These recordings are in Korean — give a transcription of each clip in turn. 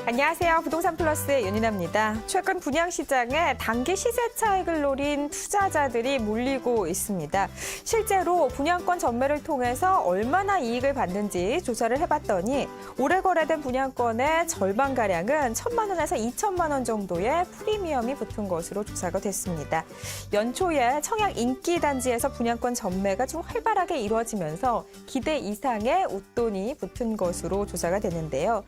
안녕하세요. 부동산 플러스의 윤인아입니다. 최근 분양시장에 단기 시세 차익을 노린 투자자들이 몰리고 있습니다. 실제로 분양권 전매를 통해서 얼마나 이익을 받는지 조사를 해봤더니 올해 거래된 분양권의 절반가량은 1,000만 원에서 2천만 원 정도의 프리미엄이 붙은 것으로 조사가 됐습니다. 연초에 청약 인기 단지에서 분양권 전매가 좀 활발하게 이루어지면서 기대 이상의 웃돈이 붙은 것으로 조사가 됐는데요.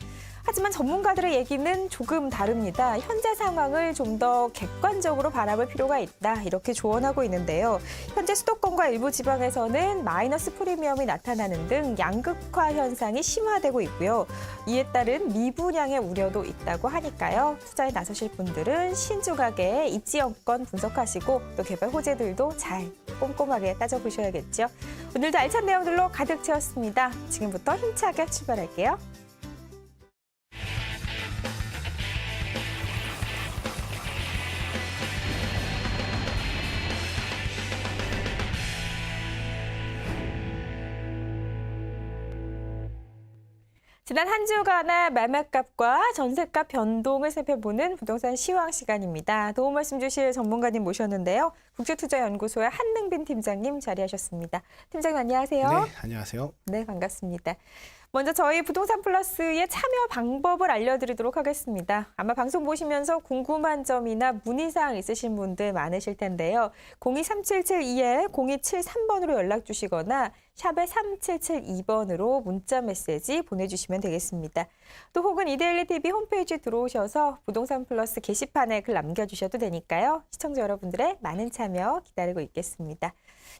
하지만 전문가들의 얘기는 조금 다릅니다. 현재 상황을 좀 더 객관적으로 바라볼 필요가 있다. 이렇게 조언하고 있는데요. 현재 수도권과 일부 지방에서는 마이너스 프리미엄이 나타나는 등 양극화 현상이 심화되고 있고요. 이에 따른 미분양의 우려도 있다고 하니까요. 투자에 나서실 분들은 신중하게 입지영권 분석하시고 또 개발 호재들도 잘 꼼꼼하게 따져보셔야겠죠. 오늘도 알찬 내용들로 가득 채웠습니다. 지금부터 힘차게 출발할게요. 지난 한 주간의 매매값과 전세값 변동을 살펴보는 부동산 시황 시간입니다. 도움 말씀 주실 전문가님 모셨는데요. 국제투자연구소의 한능빈 팀장님 자리하셨습니다. 팀장님 안녕하세요. 네, 안녕하세요. 네, 반갑습니다. 먼저 저희 부동산 플러스의 참여 방법을 알려드리도록 하겠습니다. 아마 방송 보시면서 궁금한 점이나 문의사항 있으신 분들 많으실 텐데요. 023772-0273번으로 연락 주시거나 샵의 3772번으로 문자 메시지 보내주시면 되겠습니다. 또 혹은 이데일리 TV 홈페이지 들어오셔서 부동산 플러스 게시판에 글 남겨주셔도 되니까요. 시청자 여러분들의 많은 참여 기다리고 있겠습니다.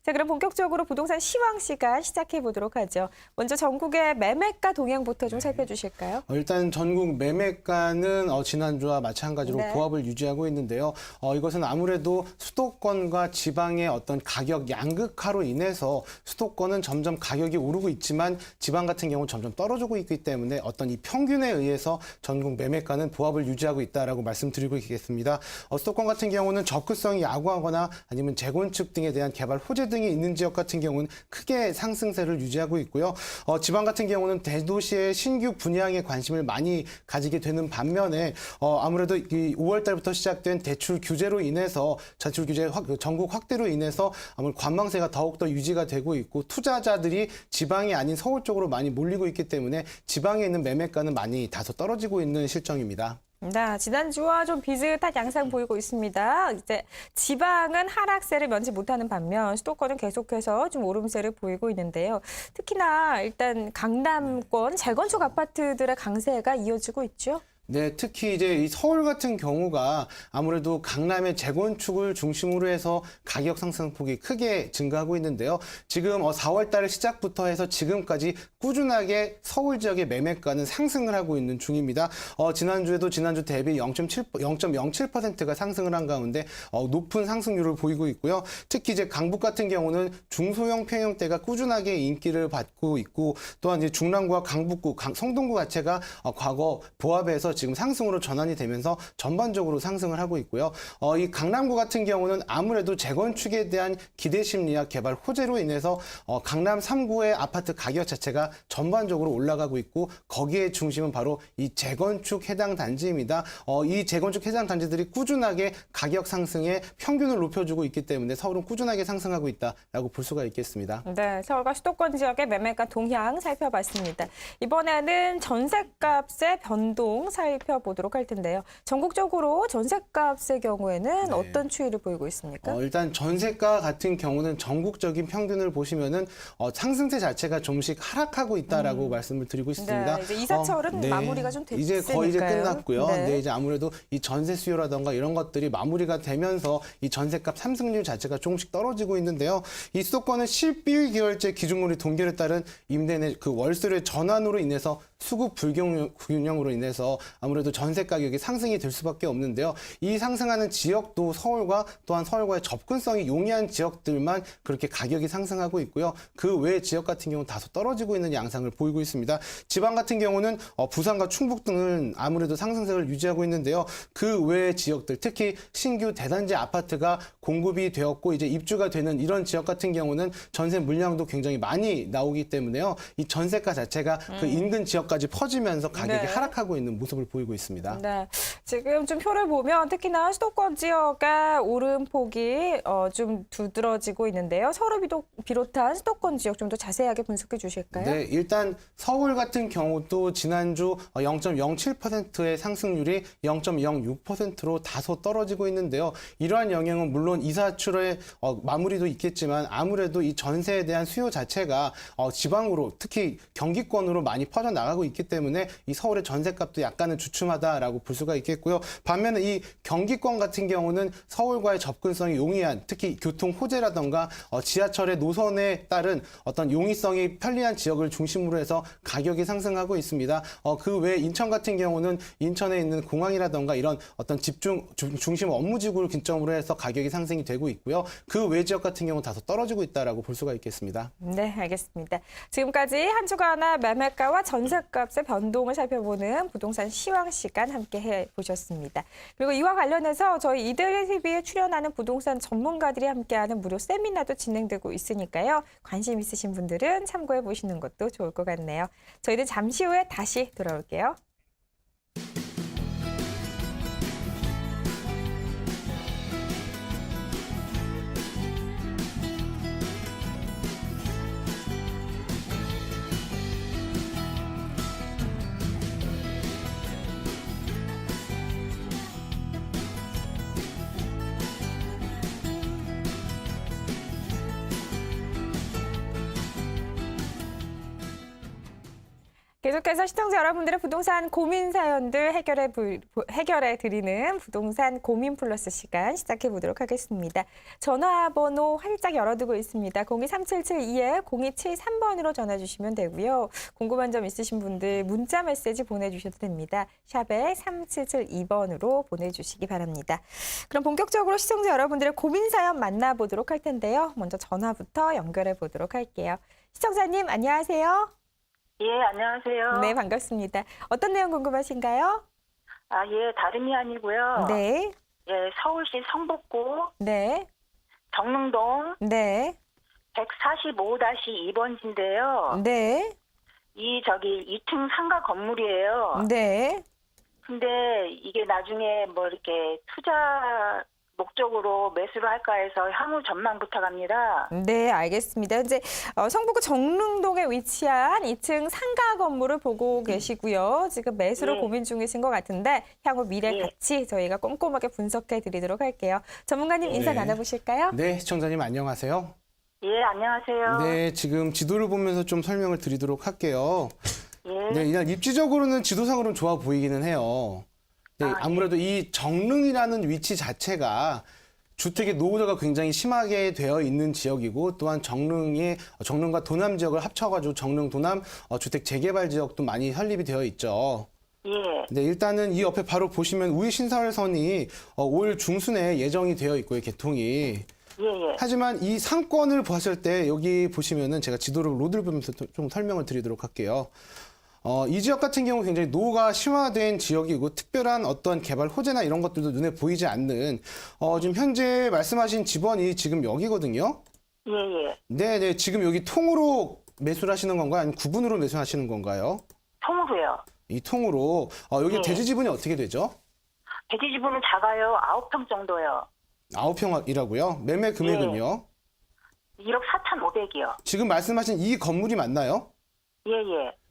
자, 그럼 본격적으로 부동산 시황 시간 시작해 보도록 하죠. 먼저 전국의 매매가 동향부터 좀 살펴주실까요? 일단 전국 매매가는 지난주와 마찬가지로 네. 보합을 유지하고 있는데요. 이것은 아무래도 수도권과 지방의 어떤 가격 양극화로 인해서 수도권은 점점 가격이 오르고 있지만 지방 같은 경우는 점점 떨어지고 있기 때문에 어떤 이 평균에 의해서 전국 매매가는 보합을 유지하고 있다라고 말씀드리고 있겠습니다. 수도권 같은 경우는 접근성이 야구하거나 아니면 재건축 등에 대한 개발 호재 등이 있는 지역 같은 경우는 크게 상승세를 유지하고 있고요. 지방 같은 경우는 대도시의 신규 분양에 관심을 많이 가지게 되는 반면에 아무래도 이 5월 달부터 시작된 대출 규제로 인해서 자출 규제 전국 확대로 인해서 아무래도 관망세가 더욱더 유지가 되고 있고 투자자들이 지방이 아닌 서울 쪽으로 많이 몰리고 있기 때문에 지방에 있는 매매가는 많이 다소 떨어지고 있는 실정입니다. 네, 지난주와 좀 비슷한 양상 보이고 있습니다. 이제 지방은 하락세를 면치 못하는 반면 수도권은 계속해서 좀 오름세를 보이고 있는데요. 특히나 일단 강남권 재건축 아파트들의 강세가 이어지고 있죠. 네, 특히 이제 이 서울 같은 경우가 아무래도 강남의 재건축을 중심으로 해서 가격 상승폭이 크게 증가하고 있는데요. 지금 4월 달 시작부터 해서 지금까지 꾸준하게 서울 지역의 매매가는 상승을 하고 있는 중입니다. 지난주에도 지난주 대비 0.07%가 상승을 한 가운데 높은 상승률을 보이고 있고요. 특히 이제 강북 같은 경우는 중소형 평형대가 꾸준하게 인기를 받고 있고 또한 이제 중랑구와 강북구, 성동구 자체가 과거 보합에서 지금 상승으로 전환이 되면서 전반적으로 상승을 하고 있고요. 이 강남구 같은 경우는 아무래도 재건축에 대한 기대 심리와 개발 호재로 인해서 강남 3구의 아파트 가격 자체가 전반적으로 올라가고 있고 거기에 중심은 바로 이 재건축 해당 단지입니다. 이 재건축 해당 단지들이 꾸준하게 가격 상승의 평균을 높여주고 있기 때문에 서울은 꾸준하게 상승하고 있다라고 볼 수가 있겠습니다. 네, 서울과 수도권 지역의 매매가 동향 살펴봤습니다. 이번에는 전셋값의 변동 살펴보도록 할 텐데요. 전국적으로 전셋값의 경우에는 네. 어떤 추이를 보이고 있습니까? 일단 전세가 같은 경우는 전국적인 평균을 보시면은 상승세 자체가 좀씩 하락하고 있다라고 말씀을 드리고 있습니다. 네, 이제 이사철은 마무리가 좀 됐으니까요. 이제 거의 이제 끝났고요. 네. 네, 이제 아무래도 이 전세 수요라던가 이런 것들이 마무리가 되면서 이 전세값 상승률 자체가 조금씩 떨어지고 있는데요. 이 수도권은 11개월째 기준금리 동결에 따른 임대 내 그 월세의 전환으로 인해서 수급 불균형으로 인해서 아무래도 전세 가격이 상승이 될 수밖에 없는데요. 이 상승하는 지역도 서울과 또한 서울과의 접근성이 용이한 지역들만 그렇게 가격이 상승하고 있고요. 그 외 지역 같은 경우는 다소 떨어지고 있는 양상을 보이고 있습니다. 지방 같은 경우는 부산과 충북 등은 아무래도 상승세를 유지하고 있는데요. 그 외의 지역들, 특히 신규 대단지 아파트가 공급이 되었고 이제 입주가 되는 이런 지역 같은 경우는 전세 물량도 굉장히 많이 나오기 때문에요. 이 전세가 자체가 그 인근 지역 지역까지 퍼지면서 가격이 네. 하락하고 있는 모습을 보이고 있습니다. 네, 지금 좀 표를 보면 특히나 수도권 지역의 오름폭이 좀 두드러지고 있는데요. 서울을 비롯한 수도권 지역 좀 더 자세하게 분석해 주실까요? 네, 일단 서울 같은 경우도 지난주 0.07%의 상승률이 0.06%로 다소 떨어지고 있는데요. 이러한 영향은 물론 이사출의 마무리도 있겠지만 아무래도 이 전세에 대한 수요 자체가 지방으로 특히 경기권으로 많이 퍼져나가고 있기 때문에 이 서울의 전세값도 약간은 주춤하다라고 볼 수가 있겠고요. 반면에 이 경기권 같은 경우는 서울과의 접근성이 용이한 특히 교통 호재라던가 지하철의 노선에 따른 어떤 용이성이 편리한 지역을 중심으로 해서 가격이 상승하고 있습니다. 그 외에 인천 같은 경우는 인천에 있는 공항이라던가 이런 어떤 중심 업무지구를 기점으로 해서 가격이 상승이 되고 있고요. 그 외 지역 같은 경우는 다소 떨어지고 있다라고 볼 수가 있겠습니다. 네, 알겠습니다. 지금까지 한 주간의 매매가와 전세값의 변동을 살펴보는 부동산 시황 시간 함께 해보셨습니다. 그리고 이와 관련해서 저희 이들의 TV에 출연하는 부동산 전문가들이 함께하는 무료 세미나도 진행되고 있으니까요. 관심 있으신 분들은 참고해 보시는 것도 좋을 것 같네요. 저희는 잠시 후에 다시 돌아올게요. 계속해서 시청자 여러분들의 부동산 고민 사연들 해결해 드리는 부동산 고민 플러스 시간 시작해 보도록 하겠습니다. 전화번호 활짝 열어두고 있습니다. 023772-0273번으로 전화 주시면 되고요. 궁금한 점 있으신 분들 문자 메시지 보내주셔도 됩니다. 샵에 3772번으로 보내주시기 바랍니다. 그럼 본격적으로 시청자 여러분들의 고민 사연 만나보도록 할 텐데요. 먼저 전화부터 연결해 보도록 할게요. 시청자님 안녕하세요. 예, 안녕하세요. 네, 반갑습니다. 어떤 내용 궁금하신가요? 예, 다름이 아니고요. 네, 예, 서울시 성북구 네, 정릉동 네, 145-2번지인데요. 네, 이 2층 상가 건물이에요. 네. 근데 이게 나중에 뭐 이렇게 투자 목적으로 매수를 할까 해서 향후 전망 부탁합니다. 네, 알겠습니다. 현재 성북구 정릉동에 위치한 2층 상가 건물을 보고 계시고요. 지금 매수를 예. 고민 중이신 것 같은데 향후 미래 예. 가치 저희가 꼼꼼하게 분석해 드리도록 할게요. 전문가님 인사 네. 나눠보실까요? 네, 시청자님 안녕하세요. 예, 안녕하세요. 네, 지금 지도를 보면서 좀 설명을 드리도록 할게요. 예. 네, 일단 입지적으로는 지도상으로는 좋아 보이기는 해요. 네, 아무래도 이 정릉이라는 위치 자체가 주택의 노후화가 굉장히 심하게 되어 있는 지역이고 또한 정릉과 도남 지역을 합쳐가지고 정릉 도남 주택 재개발 지역도 많이 설립이 되어 있죠. 예. 네, 일단은 이 옆에 바로 보시면 우이 신설선이 올 중순에 예정이 되어 있고요, 개통이. 예. 하지만 이 상권을 봤을 때 여기 보시면은 제가 지도를 로드를 보면서 좀 설명을 드리도록 할게요. 이 지역 같은 경우 굉장히 노후가 심화된 지역이고 특별한 어떤 개발 호재나 이런 것들도 눈에 보이지 않는 지금 현재 말씀하신 집원이 지금 여기거든요. 예. 네, 지금 여기 통으로 매수를 하시는 건가요? 아니면 구분으로 매수하시는 건가요? 통으로요. 이 통으로 여기 네. 대지 지분이 어떻게 되죠? 대지 지분은 작아요. 9평 정도요. 9평이라고요? 매매 금액은요? 1억 4,500이요. 지금 말씀하신 이 건물이 맞나요? 예.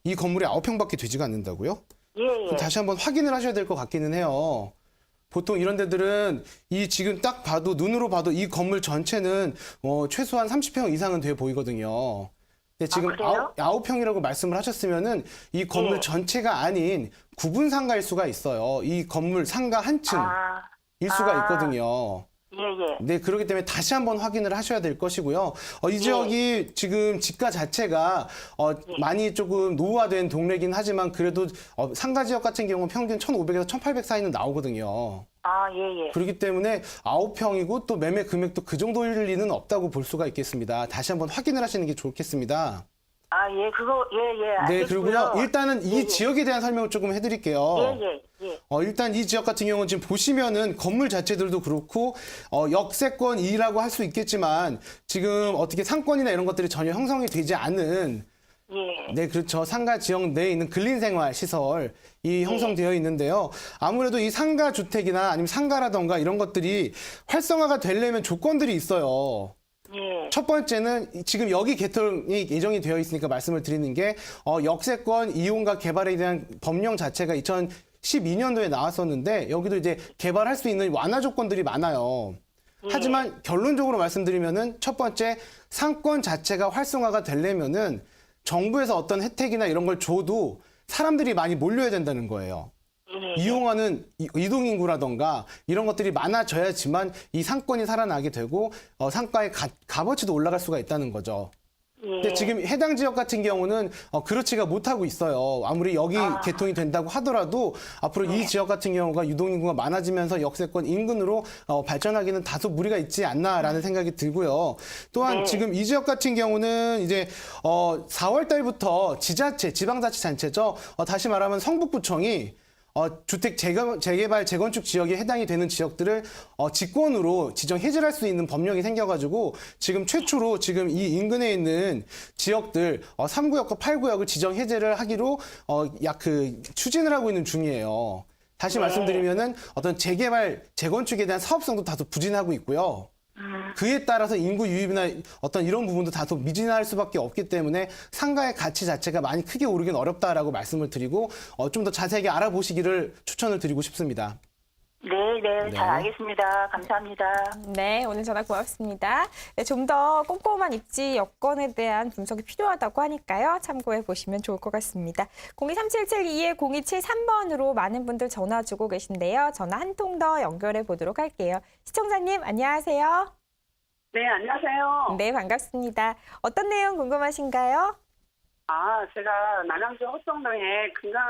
이 건물이 9평밖에 되지가 않는다고요? 예. 그럼 다시 한번 확인을 하셔야 될 것 같기는 해요. 보통 이런 데들은 이 지금 딱 봐도 눈으로 봐도 이 건물 전체는 최소한 30평 이상은 돼 보이거든요. 근데 지금 그래요? 9평이라고 말씀을 하셨으면은 이 건물 예. 전체가 아닌 구분 상가일 수가 있어요. 이 건물 상가 한 층일 수가 있거든요. 예. 네, 그렇기 때문에 다시 한번 확인을 하셔야 될 것이고요. 이 지역이 지금 지가 자체가 많이 조금 노후화된 동네긴 하지만 그래도 상가 지역 같은 경우는 평균 1,500에서 1,800 사이는 나오거든요. 예. 그렇기 때문에 9평이고 또 매매 금액도 그 정도일 리는 없다고 볼 수가 있겠습니다. 다시 한번 확인을 하시는 게 좋겠습니다. 예. 그거, 예. 네, 알겠고요. 그리고요. 일단은 이 예. 지역에 대한 설명을 조금 해드릴게요. 예. 일단 이 지역 같은 경우는 지금 보시면은 건물 자체들도 그렇고 역세권이라고 할 수 있겠지만 지금 어떻게 상권이나 이런 것들이 전혀 형성이 되지 않은 예. 네, 그렇죠. 상가 지역 내에 있는 근린생활 시설이 형성되어 있는데요. 아무래도 이 상가 주택이나 아니면 상가라던가 이런 것들이 활성화가 되려면 조건들이 있어요. 예. 첫 번째는 지금 여기 개통이 예정이 되어 있으니까 말씀을 드리는 게 역세권 이용과 개발에 대한 법령 자체가 2012년도에 나왔었는데 여기도 이제 개발할 수 있는 완화 조건들이 많아요. 하지만 결론적으로 말씀드리면은 첫 번째 상권 자체가 활성화가 되려면은 정부에서 어떤 혜택이나 이런 걸 줘도 사람들이 많이 몰려야 된다는 거예요. 이용하는 이동인구라던가 이런 것들이 많아져야지만 이 상권이 살아나게 되고 상가의 값어치도 올라갈 수가 있다는 거죠. 근데 지금 해당 지역 같은 경우는 그렇지가 못하고 있어요. 아무리 여기 개통이 된다고 하더라도 앞으로 이 지역 같은 경우가 유동인구가 많아지면서 역세권 인근으로 발전하기는 다소 무리가 있지 않나라는 생각이 들고요. 또한 지금 이 지역 같은 경우는 이제 4월 달부터 지자체, 지방자치단체죠. 다시 말하면 성북구청이 주택 재개발, 재건축 지역에 해당이 되는 지역들을 직권으로 지정 해제할 수 있는 법령이 생겨가지고 지금 최초로 지금 이 인근에 있는 지역들 3구역과 8구역을 지정 해제를 하기로 추진을 하고 있는 중이에요. 다시 말씀드리면은 어떤 재개발, 재건축에 대한 사업성도 다소 부진하고 있고요. 그에 따라서 인구 유입이나 어떤 이런 부분도 다소 미진할 수밖에 없기 때문에 상가의 가치 자체가 많이 크게 오르긴 어렵다라고 말씀을 드리고 좀 더 자세하게 알아보시기를 추천을 드리고 싶습니다. 네, 잘 알겠습니다. 감사합니다. 네, 오늘 전화 고맙습니다. 네, 좀 더 꼼꼼한 입지 여건에 대한 분석이 필요하다고 하니까요. 참고해 보시면 좋을 것 같습니다. 023772-0273번으로 많은 분들 전화 주고 계신데요. 전화 한 통 더 연결해 보도록 할게요. 시청자님, 안녕하세요. 네, 안녕하세요. 네, 반갑습니다. 어떤 내용 궁금하신가요? 제가 남양주 호성동에 금강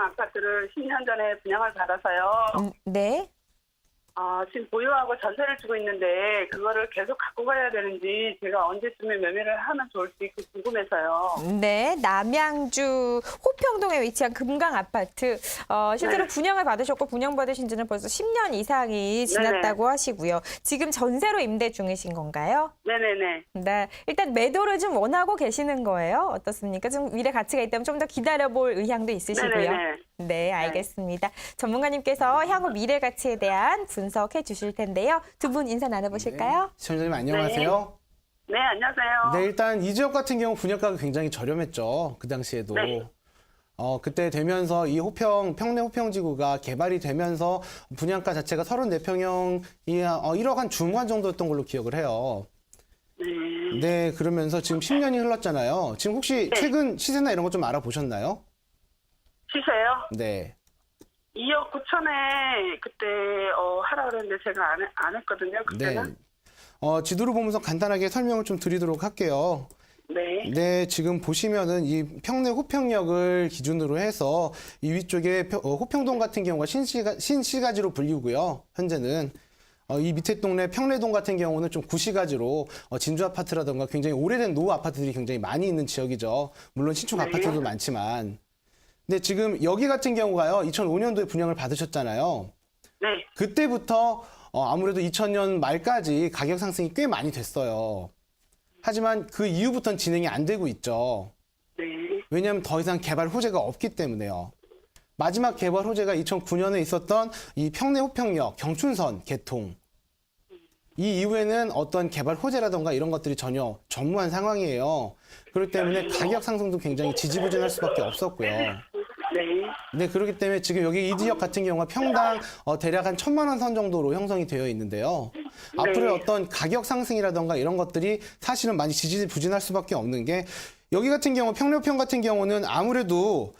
아파트를 10년 전에 분양을 받아서요. 네. 지금 보유하고 전세를 주고 있는데 그거를 계속 갖고 가야 되는지 제가 언제쯤에 매매를 하면 좋을지 궁금해서요. 네, 남양주 호평동에 위치한 금강 아파트. 실제로 네. 분양을 받으셨고 분양받으신 지는 벌써 10년 이상이 지났다고 하시고요. 지금 전세로 임대 중이신 건가요? 네네네. 네, 일단 매도를 좀 원하고 계시는 거예요. 어떻습니까? 좀 미래 가치가 있다면 좀 더 기다려볼 의향도 있으시고요. 네네네. 네, 알겠습니다. 전문가님께서 향후 미래 가치에 대한 분석해 주실 텐데요. 두 분 인사 나눠보실까요? 시청자님 안녕하세요. 네, 안녕하세요. 네, 일단 이 지역 같은 경우 분양가가 굉장히 저렴했죠. 그 당시에도. 네. 그때 되면서 이 평내 호평지구가 개발이 되면서 분양가 자체가 34평형이 1억 한 중반 정도였던 걸로 기억을 해요. 네, 그러면서 지금 10년이 흘렀잖아요. 지금 혹시 최근 시세나 이런 거 좀 알아보셨나요? 시세요? 네. 2억 9천에 그때 하라 그랬는데 제가 안 했거든요. 그때는. 네. 지도를 보면서 간단하게 설명을 좀 드리도록 할게요. 네. 네, 지금 보시면은 이 평내 호평역을 기준으로 해서 이 위쪽에 호평동 같은 경우가 신시가지로 불리고요. 현재는 이 밑에 동네 평내동 같은 경우는 좀 구시가지로 진주 아파트라던가 굉장히 오래된 노후 아파트들이 굉장히 많이 있는 지역이죠. 물론 신축 아파트도 많지만. 근데 지금 여기 같은 경우가요. 2005년도에 분양을 받으셨잖아요. 네. 그때부터 아무래도 2000년 말까지 가격 상승이 꽤 많이 됐어요. 하지만 그 이후부터는 진행이 안 되고 있죠. 네. 왜냐하면 더 이상 개발 호재가 없기 때문에요. 마지막 개발 호재가 2009년에 있었던 이 평내 호평역 경춘선 개통. 이 이후에는 어떤 개발 호재라던가 이런 것들이 전혀 전무한 상황이에요. 그렇기 때문에 가격 상승도 굉장히 지지부진할 수밖에 없었고요. 네, 그렇기 때문에 지금 여기 이 지역 같은 경우가 평당 대략 한 1,000만 원 선 정도로 형성이 되어 있는데요. 앞으로의 어떤 가격 상승이라던가 이런 것들이 사실은 많이 지지부진할 수밖에 없는 게 여기 같은 경우 평내호평 같은 경우는 아무래도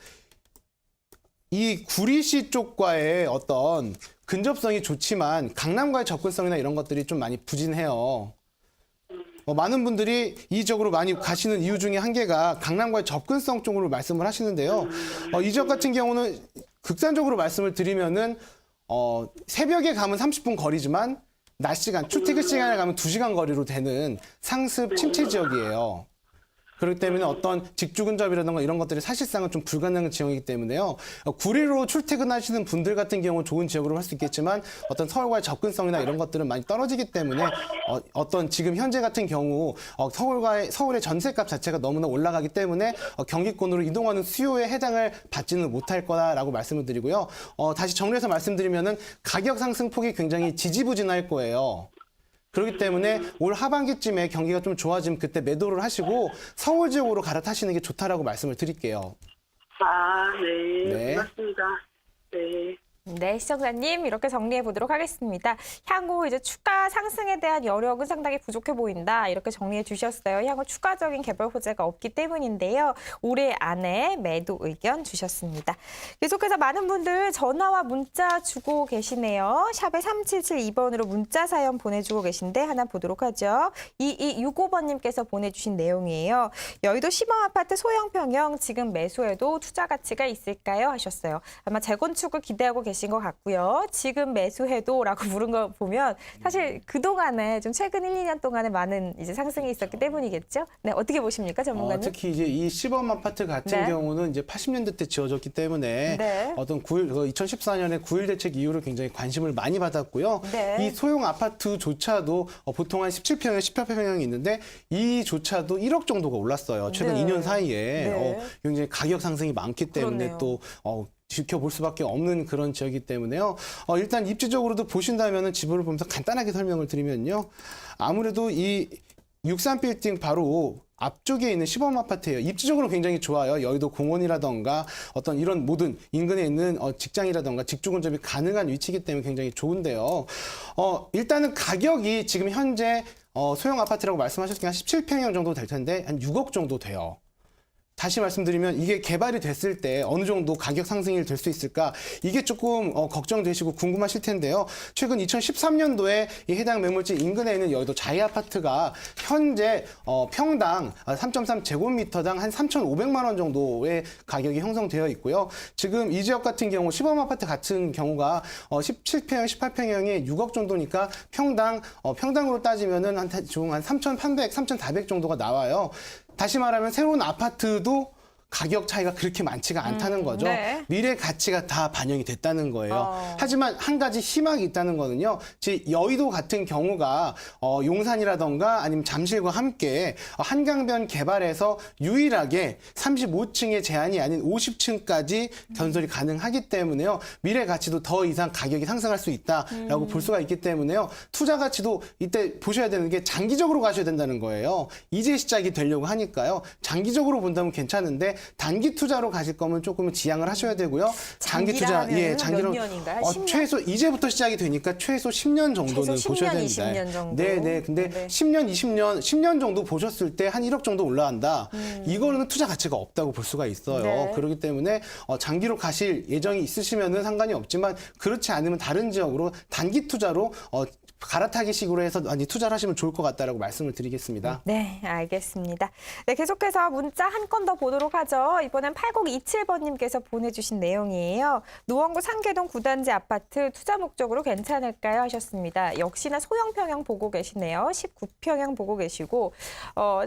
이 구리시 쪽과의 어떤 근접성이 좋지만 강남과의 접근성이나 이런 것들이 좀 많이 부진해요. 많은 분들이 이 지역으로 많이 가시는 이유 중에 한 개가 강남과의 접근성 쪽으로 말씀을 하시는데요. 이 지역 같은 경우는 극단적으로 말씀을 드리면은 새벽에 가면 30분 거리지만 낮 시간, 출퇴근 시간에 가면 2시간 거리로 되는 상습 침체 지역이에요. 그렇기 때문에 어떤 직주 근접이라든가 이런 것들이 사실상은 좀 불가능한 지역이기 때문에요. 구리로 출퇴근하시는 분들 같은 경우는 좋은 지역으로 할 수 있겠지만 어떤 서울과의 접근성이나 이런 것들은 많이 떨어지기 때문에 어떤 지금 현재 같은 경우 서울의 전세값 자체가 너무나 올라가기 때문에 경기권으로 이동하는 수요에 해당을 받지는 못할 거다라고 말씀을 드리고요. 다시 정리해서 말씀드리면은 가격 상승폭이 굉장히 지지부진할 거예요. 그렇기 때문에 올 하반기쯤에 경기가 좀 좋아지면 그때 매도를 하시고 서울 지역으로 갈아타시는 게 좋다라고 말씀을 드릴게요. 아, 네. 네. 고맙습니다. 네. 네, 시청자님 이렇게 정리해 보도록 하겠습니다. 향후 이제 추가 상승에 대한 여력은 상당히 부족해 보인다. 이렇게 정리해 주셨어요. 향후 추가적인 개별 호재가 없기 때문인데요. 올해 안에 매도 의견 주셨습니다. 계속해서 많은 분들 전화와 문자 주고 계시네요. 샵에 3772번으로 문자 사연 보내주고 계신데 하나 보도록 하죠. 2265번님께서 보내주신 내용이에요. 여의도 시범아파트 소형 평형 지금 매수해도 투자 가치가 있을까요? 하셨어요. 아마 재건축을 기대하고 계신 것 같고요. 지금 매수해도라고 물은 거 보면 사실 그동안에 좀 최근 1, 2년 동안에 많은 이제 상승이 있었기 때문이겠죠. 네, 어떻게 보십니까, 전문가님? 특히 이제 이 시범 아파트 같은 네. 경우는 이제 80년대 때 지어졌기 때문에 네. 어떤 2014년에 9.1 대책 이후로 굉장히 관심을 많이 받았고요. 네. 이 소형 아파트조차도 보통 한 17평형, 18평형이 있는데 이조차도 1억 정도가 올랐어요. 최근 네. 2년 사이에 네. 굉장히 가격 상승이 많기 때문에 그렇네요. 또 지켜볼 수밖에 없는 그런 지역이기 때문에요. 일단 입지적으로도 보신다면은 지도를 보면서 간단하게 설명을 드리면요. 아무래도 이 63빌딩 바로 앞쪽에 있는 시범 아파트예요. 입지적으로 굉장히 좋아요. 여의도 공원이라던가 어떤 이런 모든 인근에 있는 직장이라던가 직주 근접이 가능한 위치이기 때문에 굉장히 좋은데요. 일단은 가격이 지금 현재 소형 아파트라고 말씀하셨으니까 17평형 정도 될 텐데 한 6억 정도 돼요. 다시 말씀드리면 이게 개발이 됐을 때 어느 정도 가격 상승이 될 수 있을까? 이게 조금 걱정되시고 궁금하실 텐데요. 최근 2013년도에 이 해당 매물지 인근에 있는 여의도 자이 아파트가 현재 평당 3.3제곱미터당 한 3,500만 원 정도의 가격이 형성되어 있고요. 지금 이 지역 같은 경우 시범 아파트 같은 경우가 17평형, 18평형이 6억 정도니까 평당으로 따지면은 한 3,300, 3,400 정도가 나와요. 다시 말하면 새로운 아파트도 가격 차이가 그렇게 많지가 않다는 거죠. 네. 미래 가치가 다 반영이 됐다는 거예요. 하지만 한 가지 희망이 있다는 거는요. 여의도 같은 경우가 용산이라던가 아니면 잠실과 함께 한강변 개발에서 유일하게 35층의 제한이 아닌 50층까지 건설이 가능하기 때문에요. 미래 가치도 더 이상 가격이 상승할 수 있다라고 볼 수가 있기 때문에요. 투자 가치도 이때 보셔야 되는 게 장기적으로 가셔야 된다는 거예요. 이제 시작이 되려고 하니까요. 장기적으로 본다면 괜찮은데 단기 투자로 가실 거면 조금 지양을 하셔야 되고요. 장기 투자, 장기로 몇 년인가요? 10년? 최소 이제부터 시작이 되니까 최소 10년 정도는 최소 보셔야 10년, 됩니다. 20년 정도. 네. 근데 네. 10년, 10년 정도 보셨을 때 한 1억 정도 올라간다. 이거는 투자 가치가 없다고 볼 수가 있어요. 네. 그렇기 때문에 장기로 가실 예정이 있으시면은 상관이 없지만 그렇지 않으면 다른 지역으로 단기 투자로 갈아타기식으로 해서 많이 투자를 하시면 좋을 것 같다라고 말씀을 드리겠습니다. 네, 알겠습니다. 네, 계속해서 문자 한 건 더 보도록 하죠. 이번엔 8027번님께서 보내주신 내용이에요. 노원구 상계동 9단지 아파트 투자 목적으로 괜찮을까요? 하셨습니다. 역시나 소형 평형 보고 계시네요. 19평형 보고 계시고,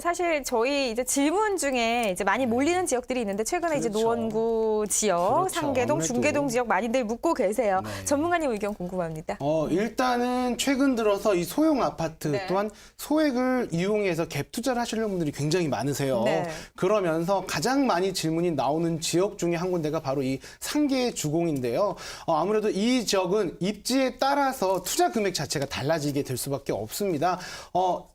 사실 저희 이제 질문 중에 이제 많이 몰리는 지역들이 있는데 최근에 이제 그렇죠. 노원구 지역, 그렇죠. 상계동, 아무래도. 중계동 지역 많이들 묻고 계세요. 네. 전문가님 의견 궁금합니다. 일단은 최근 들어서 이 소형 아파트 네. 또한 소액을 이용해서 갭 투자를 하시려는 분들이 굉장히 많으세요. 네. 그러면서 가장 많이 질문이 나오는 지역 중에 한 군데가 바로 이 상계 주공인데요. 아무래도 이 지역은 입지에 따라서 투자 금액 자체가 달라지게 될 수밖에 없습니다.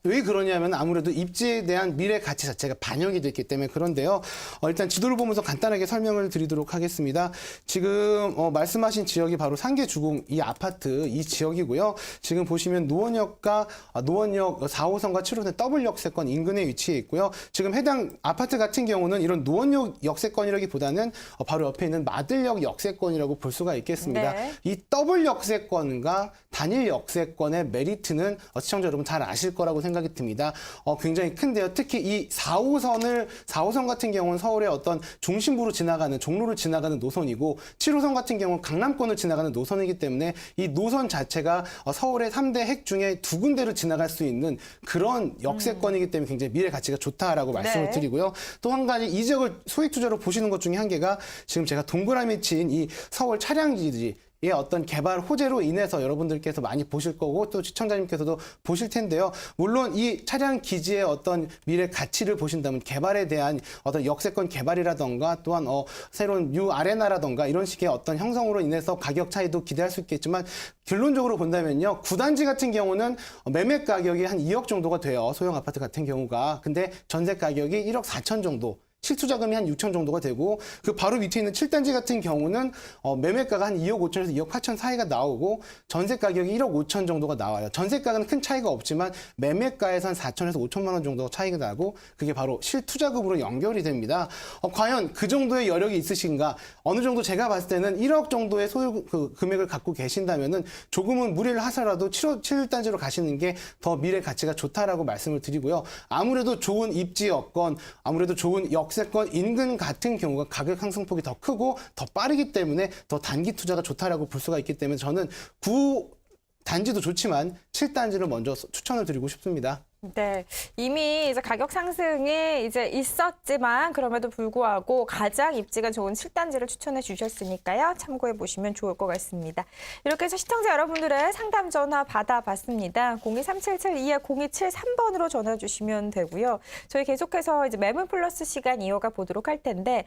왜 그러냐면 아무래도 입지에 대한 미래 가치 자체가 반영이 됐기 때문에 그런데요. 일단 지도를 보면서 간단하게 설명을 드리도록 하겠습니다. 지금 말씀하신 지역이 바로 상계 주공 이 아파트 이 지역이고요. 지금 보시면 노원역 4호선과 7호선 더블 역세권 인근에 위치해 있고요. 지금 해당 아파트 같은 경우는 이런 노원역 역세권이라기보다는 바로 옆에 있는 마들역 역세권이라고 볼 수가 있겠습니다. 네. 이 더블 역세권과 단일 역세권의 메리트는 시청자 여러분 잘 아실 거라고 생각이 듭니다. 굉장히 큰데요. 특히 이 4호선 같은 경우는 서울의 어떤 중심부로 지나가는 종로를 지나가는 노선이고 7호선 같은 경우는 강남권을 지나가는 노선이기 때문에 이 노선 자체가 서울의 3대 핵 중에 2군데로 지나갈 수 있는 그런 역세권이기 때문에 굉장히 미래 가치가 좋다라고 말씀을 네. 드리고요. 또 한 가지 이 지역을 소액 투자로 보시는 것 중에 한 개가 지금 제가 동그라미 친 이 서울 차량지지 의 어떤 개발 호재로 인해서 여러분들께서 많이 보실 거고 또 시청자님께서도 보실 텐데요. 물론 이 차량 기지의 어떤 미래 가치를 보신다면 개발에 대한 어떤 역세권 개발이라던가 또한 새로운 뉴 아레나라던가 이런 식의 어떤 형성으로 인해서 가격 차이도 기대할 수 있겠지만 결론적으로 본다면요. 구단지 같은 경우는 매매 가격이 한 2억 정도가 돼요. 소형 아파트 같은 경우가. 근데 전세 가격이 1억 4천 정도. 실투자금이 한 6천 정도가 되고 그 바로 밑에 있는 7단지 같은 경우는 매매가가 한 2억 5천에서 2억 8천 사이가 나오고 전세 가격이 1억 5천 정도가 나와요. 전세가는 큰 차이가 없지만 매매가에서 한 4천에서 5천만 원 정도 차이가 나고 그게 바로 실투자금으로 연결이 됩니다. 과연 그 정도의 여력이 있으신가? 어느 정도 제가 봤을 때는 1억 정도의 소유 금액을 갖고 계신다면은 조금은 무리를 하셔라도 7단지로 가시는 게 더 미래 가치가 좋다라고 말씀을 드리고요. 아무래도 좋은 입지 여건, 아무래도 좋은 역세권 인근 같은 경우가 가격 상승폭이 더 크고 더 빠르기 때문에 더 단기 투자가 좋다라고 볼 수가 있기 때문에 저는 9단지도 좋지만 7단지를 먼저 추천을 드리고 싶습니다. 네, 이미 이제 가격 상승이 이제 있었지만 그럼에도 불구하고 가장 입지가 좋은 7단지를 추천해 주셨으니까요. 참고해 보시면 좋을 것 같습니다. 이렇게 해서 시청자 여러분들의 상담 전화 받아봤습니다. 02377-0273번으로 전화 주시면 되고요. 저희 계속해서 이제 매물 플러스 시간 이어가 보도록 할 텐데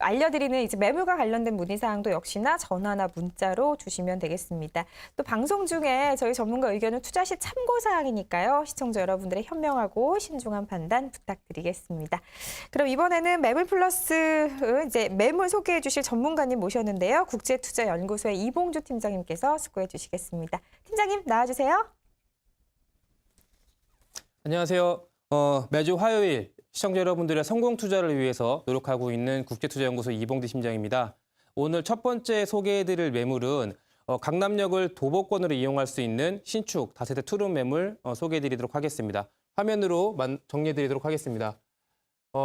알려드리는 이제 매물과 관련된 문의사항도 역시나 전화나 문자로 주시면 되겠습니다. 또 방송 중에 저희 전문가 의견은 투자 시 참고사항이니까요. 시청자 여러분들의 현명하고 신중한 판단 부탁드리겠습니다. 그럼 이번에는 매물 플러스 이제 매물 소개해 주실 전문가님 모셨는데요. 국제투자연구소의 이봉주 팀장님께서 수고해 주시겠습니다. 팀장님 나와주세요. 안녕하세요. 매주 화요일 시청자 여러분들의 성공 투자를 위해서 노력하고 있는 국제투자연구소 이봉주 팀장입니다. 오늘 첫 번째 소개해드릴 매물은 강남역을 도보권으로 이용할 수 있는 신축 다세대 투룸 매물 소개해드리도록 하겠습니다. 화면으로 정리해드리도록 하겠습니다.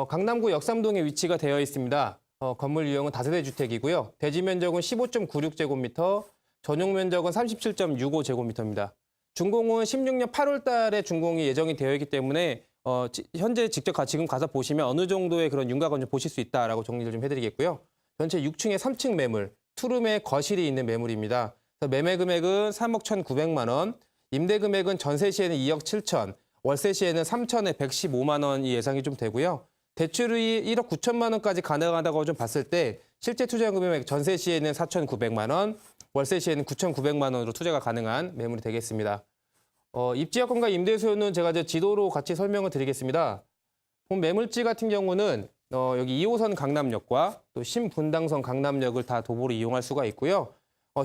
강남구 역삼동에 위치가 되어 있습니다. 건물 유형은 다세대 주택이고요. 대지 면적은 15.96제곱미터, 전용 면적은 37.65제곱미터입니다. 준공은 16년 8월 달에 준공이 예정이 되어 있기 때문에 현재 직접 지금 가서 보시면 어느 정도의 그런 윤곽은 좀 보실 수 있다라고 정리를 좀 해드리겠고요. 전체 6층에 3층 매물, 투룸의 거실이 있는 매물입니다. 그래서 매매 금액은 3억 1,900만 원, 임대 금액은 전세 시에는 2억 7천, 월세 시에는 3천에 115만 원이 예상이 좀 되고요. 대출이 1억 9천만 원까지 가능하다고 좀 봤을 때 실제 투자 금액 전세 시에는 4,900만 원, 월세 시에는 9,900만 원으로 투자가 가능한 매물이 되겠습니다. 입지 여건과 임대 수요는 제가 이제 지도로 같이 설명을 드리겠습니다. 본 매물지 같은 경우는 여기 2호선 강남역과 또 신분당선 강남역을 다 도보로 이용할 수가 있고요.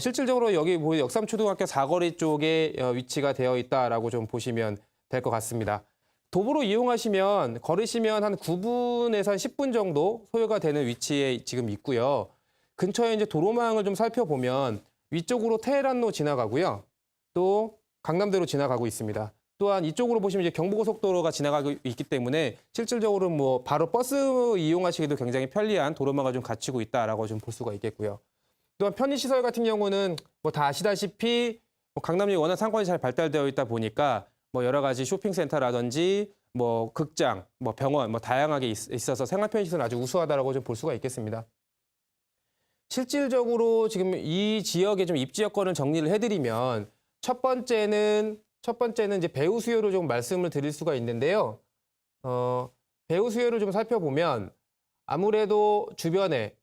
실질적으로 여기 역삼초등학교 사거리 쪽에 위치가 되어 있다라고 좀 보시면 될 것 같습니다. 도보로 이용하시면 걸으시면 한 9분에서 한 10분 정도 소요가 되는 위치에 지금 있고요. 근처에 이제 도로망을 좀 살펴보면 위쪽으로 테헤란로 지나가고요. 또 강남대로 지나가고 있습니다. 또한 이쪽으로 보시면 이제 경부고속도로가 지나가고 있기 때문에 실질적으로 뭐 바로 버스 이용하시기도 굉장히 편리한 도로망을 좀 갖추고 있다라고 좀 볼 수가 있겠고요. 또한 편의시설 같은 경우는 뭐 다 아시다시피 강남역이 워낙 상권이 잘 발달되어 있다 보니까 뭐 여러 가지 쇼핑센터라든지 뭐 극장, 뭐 병원, 뭐 다양하게 있어서 생활 편의시설은 아주 우수하다라고 좀 볼 수가 있겠습니다. 실질적으로 지금 이 지역의 좀 입지 여건을 정리를 해드리면 첫 번째는 이제 배우 수요를 좀 말씀을 드릴 수가 있는데요. 배우 수요를 좀 살펴보면 아무래도 주변에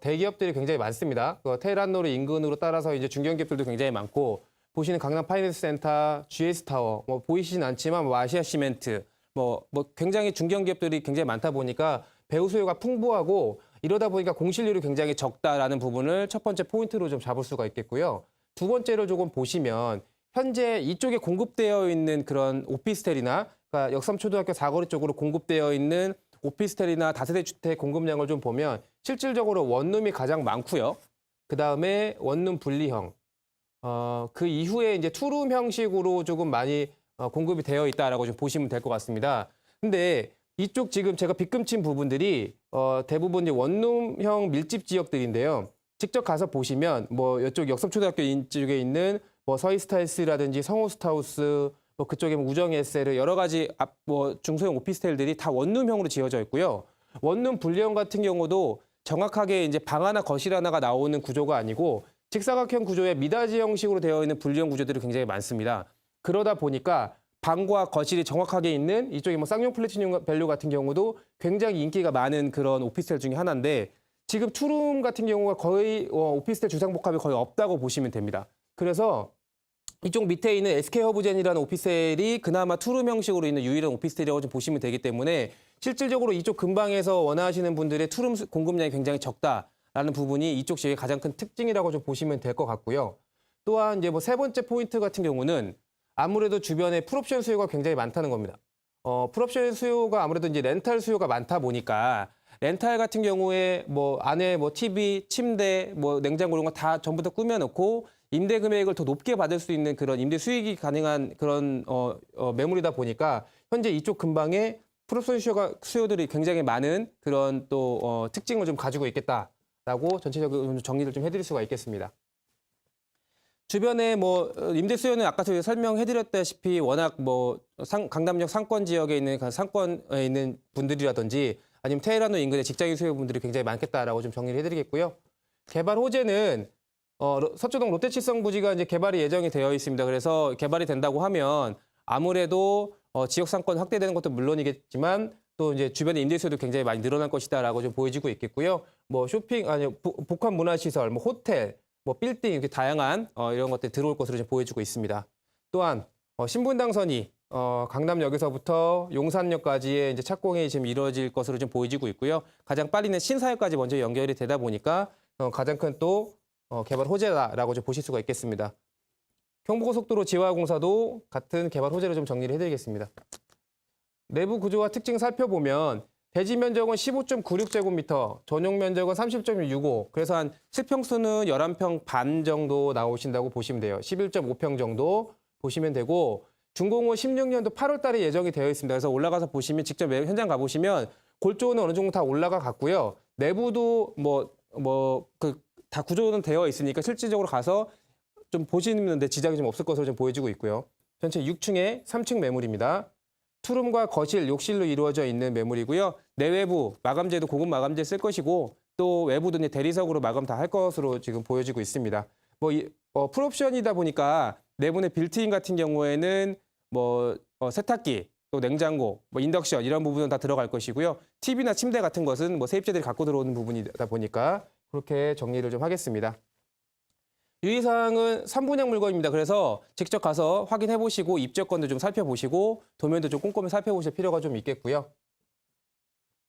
대기업들이 굉장히 많습니다. 테헤란로를 인근으로 따라서 이제 중견기업들도 굉장히 많고 보시는 강남 파이낸스 센터, GS타워, 뭐 보이시진 않지만 뭐 아시아시멘트, 뭐 굉장히 중견기업들이 굉장히 많다 보니까 배우 수요가 풍부하고 이러다 보니까 공실률이 굉장히 적다라는 부분을 첫 번째 포인트로 좀 잡을 수가 있겠고요. 두 번째로 조금 보시면 현재 이쪽에 공급되어 있는 그런 오피스텔이나 그러니까 역삼초등학교 사거리 쪽으로 공급되어 있는 오피스텔이나 다세대 주택 공급량을 좀 보면 실질적으로 원룸이 가장 많고요. 그다음에 원룸 분리형, 그 이후에 이제 투룸 형식으로 조금 많이 공급이 되어 있다라고 좀 보시면 될 것 같습니다. 근데 이쪽 지금 제가 빗금친 부분들이 대부분 이제 원룸형 밀집 지역들인데요. 직접 가서 보시면 뭐 이쪽 역삼초등학교 쪽에 있는 뭐 서희스타일스라든지 성호스타우스, 뭐 그쪽에 뭐 우정 에세르 여러 가지 뭐 중소형 오피스텔들이 다 원룸형으로 지어져 있고요. 원룸 분리형 같은 경우도 정확하게 이제 방 하나 거실 하나가 나오는 구조가 아니고 직사각형 구조의 미닫이 형식으로 되어 있는 분리형 구조들이 굉장히 많습니다. 그러다 보니까 방과 거실이 정확하게 있는 이쪽에 뭐 쌍용 플래티늄 밸류 같은 경우도 굉장히 인기가 많은 그런 오피스텔 중에 하나인데 지금 투룸 같은 경우가 거의 오피스텔 주상복합이 거의 없다고 보시면 됩니다. 그래서 이쪽 밑에 있는 SK허브젠이라는 오피스텔이 그나마 투룸 형식으로 있는 유일한 오피스텔이라고 좀 보시면 되기 때문에 실질적으로 이쪽 근방에서 원하시는 분들의 투룸 공급량이 굉장히 적다라는 부분이 이쪽 지역의 가장 큰 특징이라고 좀 보시면 될 것 같고요. 또한 이제 뭐 세 번째 포인트 같은 경우는 아무래도 주변에 풀옵션 수요가 굉장히 많다는 겁니다. 풀옵션 수요가 아무래도 이제 렌탈 수요가 많다 보니까 렌탈 같은 경우에 뭐 안에 뭐 TV, 침대, 뭐 냉장고 이런 거 다 전부 다 꾸며놓고 임대 금액을 더 높게 받을 수 있는 그런 임대 수익이 가능한 그런 매물이다 보니까 현재 이쪽 근방에 풀옵션 수요들이 굉장히 많은 그런 또 특징을 좀 가지고 있겠다라고 전체적으로 정리를 좀 해드릴 수가 있겠습니다. 주변에 뭐 임대 수요는 아까 저희 설명해드렸다시피 워낙 뭐 강남역 상권 지역에 있는 상권에 있는 분들이라든지 아니면 테헤란로 인근의 직장인 수요분들이 굉장히 많겠다라고 좀 정리를 해드리겠고요. 개발 호재는 서초동 롯데칠성 부지가 이제 개발이 예정이 되어 있습니다. 그래서 개발이 된다고 하면 아무래도 지역 상권 확대되는 것도 물론이겠지만 또 이제 주변의 임대 수요도 굉장히 많이 늘어날 것이다라고 좀 보여지고 있겠고요. 뭐 쇼핑 복합 문화시설, 뭐 호텔, 뭐 빌딩 이렇게 다양한 이런 것들이 들어올 것으로 좀 보여지고 있습니다. 또한 신분당선이 강남역에서부터 용산역까지의 이제 착공이 지금 이루어질 것으로 좀 보여지고 있고요. 가장 빠르는 신사역까지 먼저 연결이 되다 보니까 가장 큰 또 개발 호재다라고 좀 보실 수가 있겠습니다. 경부고속도로 지화공사도 같은 개발 호재로 좀 정리를 해드리겠습니다. 내부 구조와 특징 살펴보면 대지 면적은 15.96제곱미터, 전용 면적은 30.65. 그래서 한 실평수는 11평 반 정도 나오신다고 보시면 돼요. 11.5평 정도 보시면 되고 준공은 16년도 8월 달에 예정이 되어 있습니다. 그래서 올라가서 보시면 직접 현장 가보시면 골조는 어느 정도 다 올라가 갔고요. 내부도 다 구조는 되어 있으니까 실질적으로 가서 좀 보시는데 지장이 좀 없을 것으로 좀 보여지고 있고요. 전체 6층에 3층 매물입니다. 투룸과 거실, 욕실로 이루어져 있는 매물이고요. 내외부 마감재도 고급 마감재 쓸 것이고 또 외부도 이제 대리석으로 마감 다 할 것으로 지금 보여지고 있습니다. 풀옵션이다 보니까 내부의 빌트인 같은 경우에는 세탁기, 또 냉장고, 인덕션 이런 부분은 다 들어갈 것이고요. TV나 침대 같은 것은 세입자들이 갖고 들어오는 부분이다 보니까 그렇게 정리를 좀 하겠습니다. 유의사항은 3분양 물건입니다. 그래서 직접 가서 확인해 보시고 입주권도 좀 살펴보시고 도면도 좀 꼼꼼히 살펴보실 필요가 좀 있겠고요.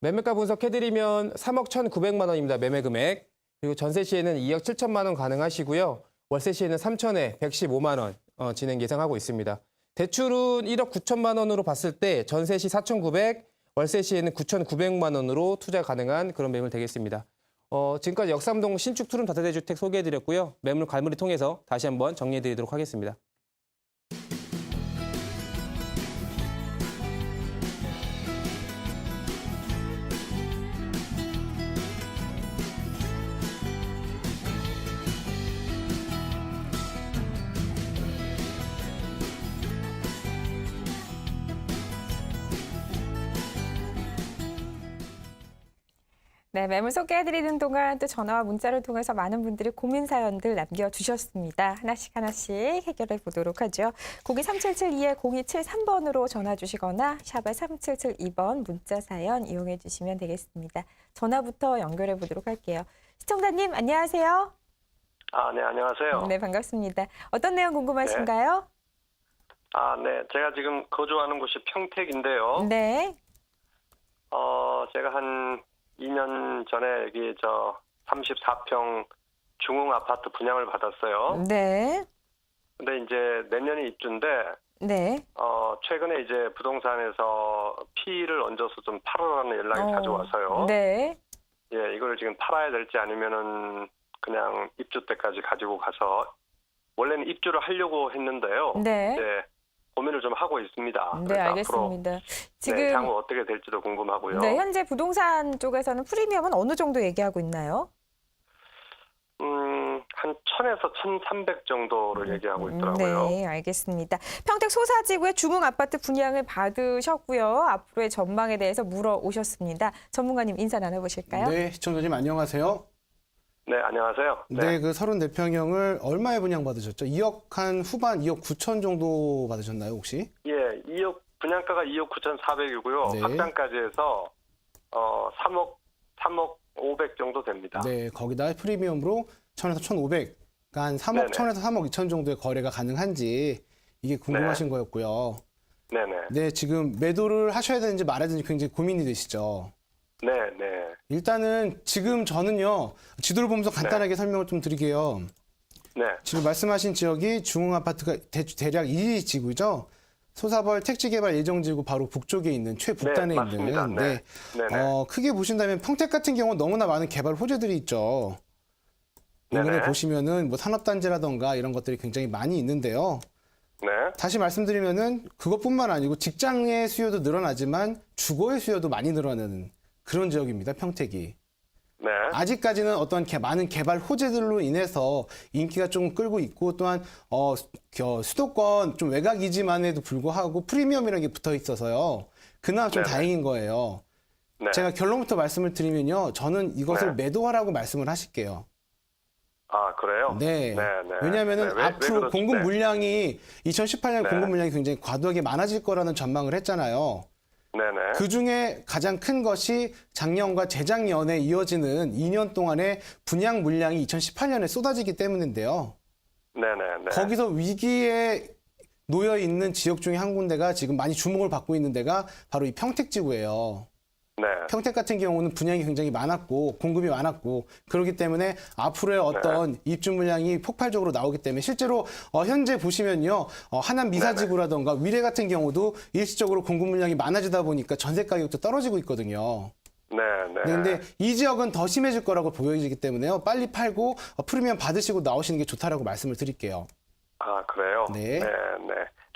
매매가 분석해드리면 3억 1,900만 원입니다. 매매 금액. 그리고 전세 시에는 2억 7천만 원 가능하시고요. 월세 시에는 3천에 115만 원 진행 예상하고 있습니다. 대출은 1억 9천만 원으로 봤을 때 전세 시 4,900, 월세 시에는 9,900만 원으로 투자 가능한 그런 매물 되겠습니다. 지금까지 역삼동 신축 투룸 다세대주택 소개해드렸고요. 매물 갈무리 통해서 다시 한번 정리해드리도록 하겠습니다. 네, 매물 소개해드리는 동안 또 전화와 문자를 통해서 많은 분들이 고민 사연들 남겨주셨습니다. 하나씩 해결해 보도록 하죠. 02377-2에 0273번으로 전화 주시거나 샵에 3772번 문자 사연 이용해 주시면 되겠습니다. 전화부터 연결해 보도록 할게요. 시청자님 안녕하세요. 네, 안녕하세요. 네, 반갑습니다. 어떤 내용 궁금하신가요? 네. 제가 지금 거주하는 곳이 평택인데요. 네. 제가 한 2년 전에 여기 34평 중흥 아파트 분양을 받았어요. 네. 근데 이제 내년이 입주인데, 네. 최근에 이제 부동산에서 피를 얹어서 좀 팔아라는 연락이 자주 와서요. 네. 예, 이걸 지금 팔아야 될지 아니면은 그냥 입주 때까지 가지고 가서, 원래는 입주를 하려고 했는데요. 네. 이제 고민을 좀 하고 있습니다. 네, 그래서 알겠습니다. 앞으로 지금 향후 어떻게 될지도 궁금하고요. 네, 현재 부동산 쪽에서는 프리미엄은 어느 정도 얘기하고 있나요? 한 1000에서 1300 정도를 얘기하고 있더라고요. 네, 알겠습니다. 평택 소사지구의 중흥 아파트 분양을 받으셨고요. 앞으로의 전망에 대해서 물어오셨습니다. 전문가님 인사 나눠보실까요? 네, 시청자님 안녕하세요. 네, 안녕하세요. 네, 그 34평형을 얼마에 분양받으셨죠? 2억 한 후반, 2억 9천 정도 받으셨나요, 혹시? 예, 2억 분양가가 2억 9,400이고요. 네. 확장까지 해서 3억 500 정도 됩니다. 네, 거기다 프리미엄으로 1,000에서 1,500, 그러니까 한 3억 네네. 1,000에서 3억 2천 정도의 거래가 가능한지 이게 궁금하신 거였고요. 네네. 네, 지금 매도를 하셔야 되는지 말아야 되는지 굉장히 고민이 되시죠? 네네. 일단은 지금 저는요, 지도를 보면서 간단하게 설명을 좀 드릴게요. 네. 지금 말씀하신 지역이 중흥아파트가 대략 1위 지구죠. 소사벌 택지개발 예정지구 바로 북쪽에 있는 최북단에 네, 맞습니다. 있는. 네. 네네. 크게 보신다면 평택 같은 경우는 너무나 많은 개발 호재들이 있죠. 인근에 네네. 보시면은 뭐 산업단지라던가 이런 것들이 굉장히 많이 있는데요. 네. 다시 말씀드리면은 그것뿐만 아니고 직장의 수요도 늘어나지만 주거의 수요도 많이 늘어나는 그런 지역입니다. 평택이. 네. 아직까지는 어떤 많은 개발 호재들로 인해서 인기가 좀 끌고 있고 또한 수도권 좀 외곽이지만에도 불구하고 프리미엄이라는 게 붙어 있어서요. 그나마 좀 네네. 다행인 거예요. 네. 제가 결론부터 말씀을 드리면요. 저는 이것을 네. 매도하라고 말씀을 하실게요. 아, 그래요? 네. 네. 왜냐하면은 네, 왜 앞으로 그렇지? 공급 네. 물량이 2018년 네. 공급 물량이 굉장히 과도하게 많아질 거라는 전망을 했잖아요. 네네. 그 중에 가장 큰 것이 작년과 재작년에 이어지는 2년 동안의 분양 물량이 2018년에 쏟아지기 때문인데요. 네네. 거기서 위기에 놓여 있는 지역 중에 한 군데가 지금 많이 주목을 받고 있는 데가 바로 이 평택지구예요. 네. 평택 같은 경우는 분양이 굉장히 많았고 공급이 많았고 그렇기 때문에 앞으로의 어떤 입주 물량이 폭발적으로 나오기 때문에 실제로 현재 보시면요. 하남 미사지구라던가 위례 같은 경우도 일시적으로 공급 물량이 많아지다 보니까 전세 가격도 떨어지고 있거든요. 네네. 그런데 이 지역은 더 심해질 거라고 보여지기 때문에요. 빨리 팔고 프리미엄 받으시고 나오시는 게 좋다라고 말씀을 드릴게요. 아, 그래요? 네.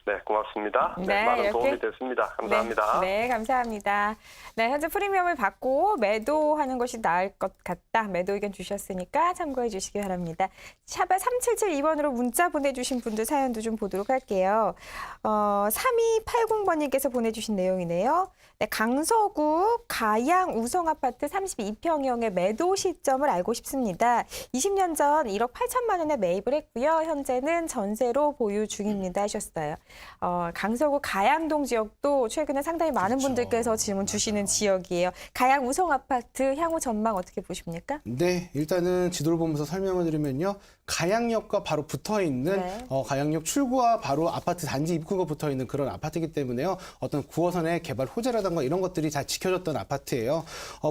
네, 고맙습니다. 네, 많은 이렇게. 도움이 됐습니다. 감사합니다. 네, 감사합니다. 네, 현재 프리미엄을 받고 매도하는 것이 나을 것 같다. 매도 의견 주셨으니까 참고해 주시기 바랍니다. 샵에 3772번으로 문자 보내주신 분들 사연도 좀 보도록 할게요. 3280번님께서 보내주신 내용이네요. 네, 강서구 가양 우성아파트 32평형의 매도 시점을 알고 싶습니다. 20년 전 1억 8천만 원에 매입을 했고요. 현재는 전세로 보유 중입니다 하셨어요. 강서구 가양동 지역도 최근에 상당히 많은 그렇죠. 분들께서 질문 주시는 지역이에요. 가양 우성아파트 향후 전망 어떻게 보십니까? 네, 일단은 지도를 보면서 설명을 드리면요. 가양역과 바로 붙어 있는 네. 가양역 출구와 바로 아파트 단지 입구가 붙어 있는 그런 아파트이기 때문에요. 어떤 9호선의 개발 호재라든가 이런 것들이 잘 지켜졌던 아파트예요.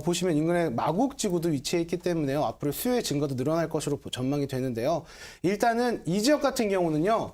보시면 인근에 마곡지구도 위치해 있기 때문에요. 앞으로 수요의 증가도 늘어날 것으로 전망이 되는데요. 일단은 이 지역 같은 경우는요.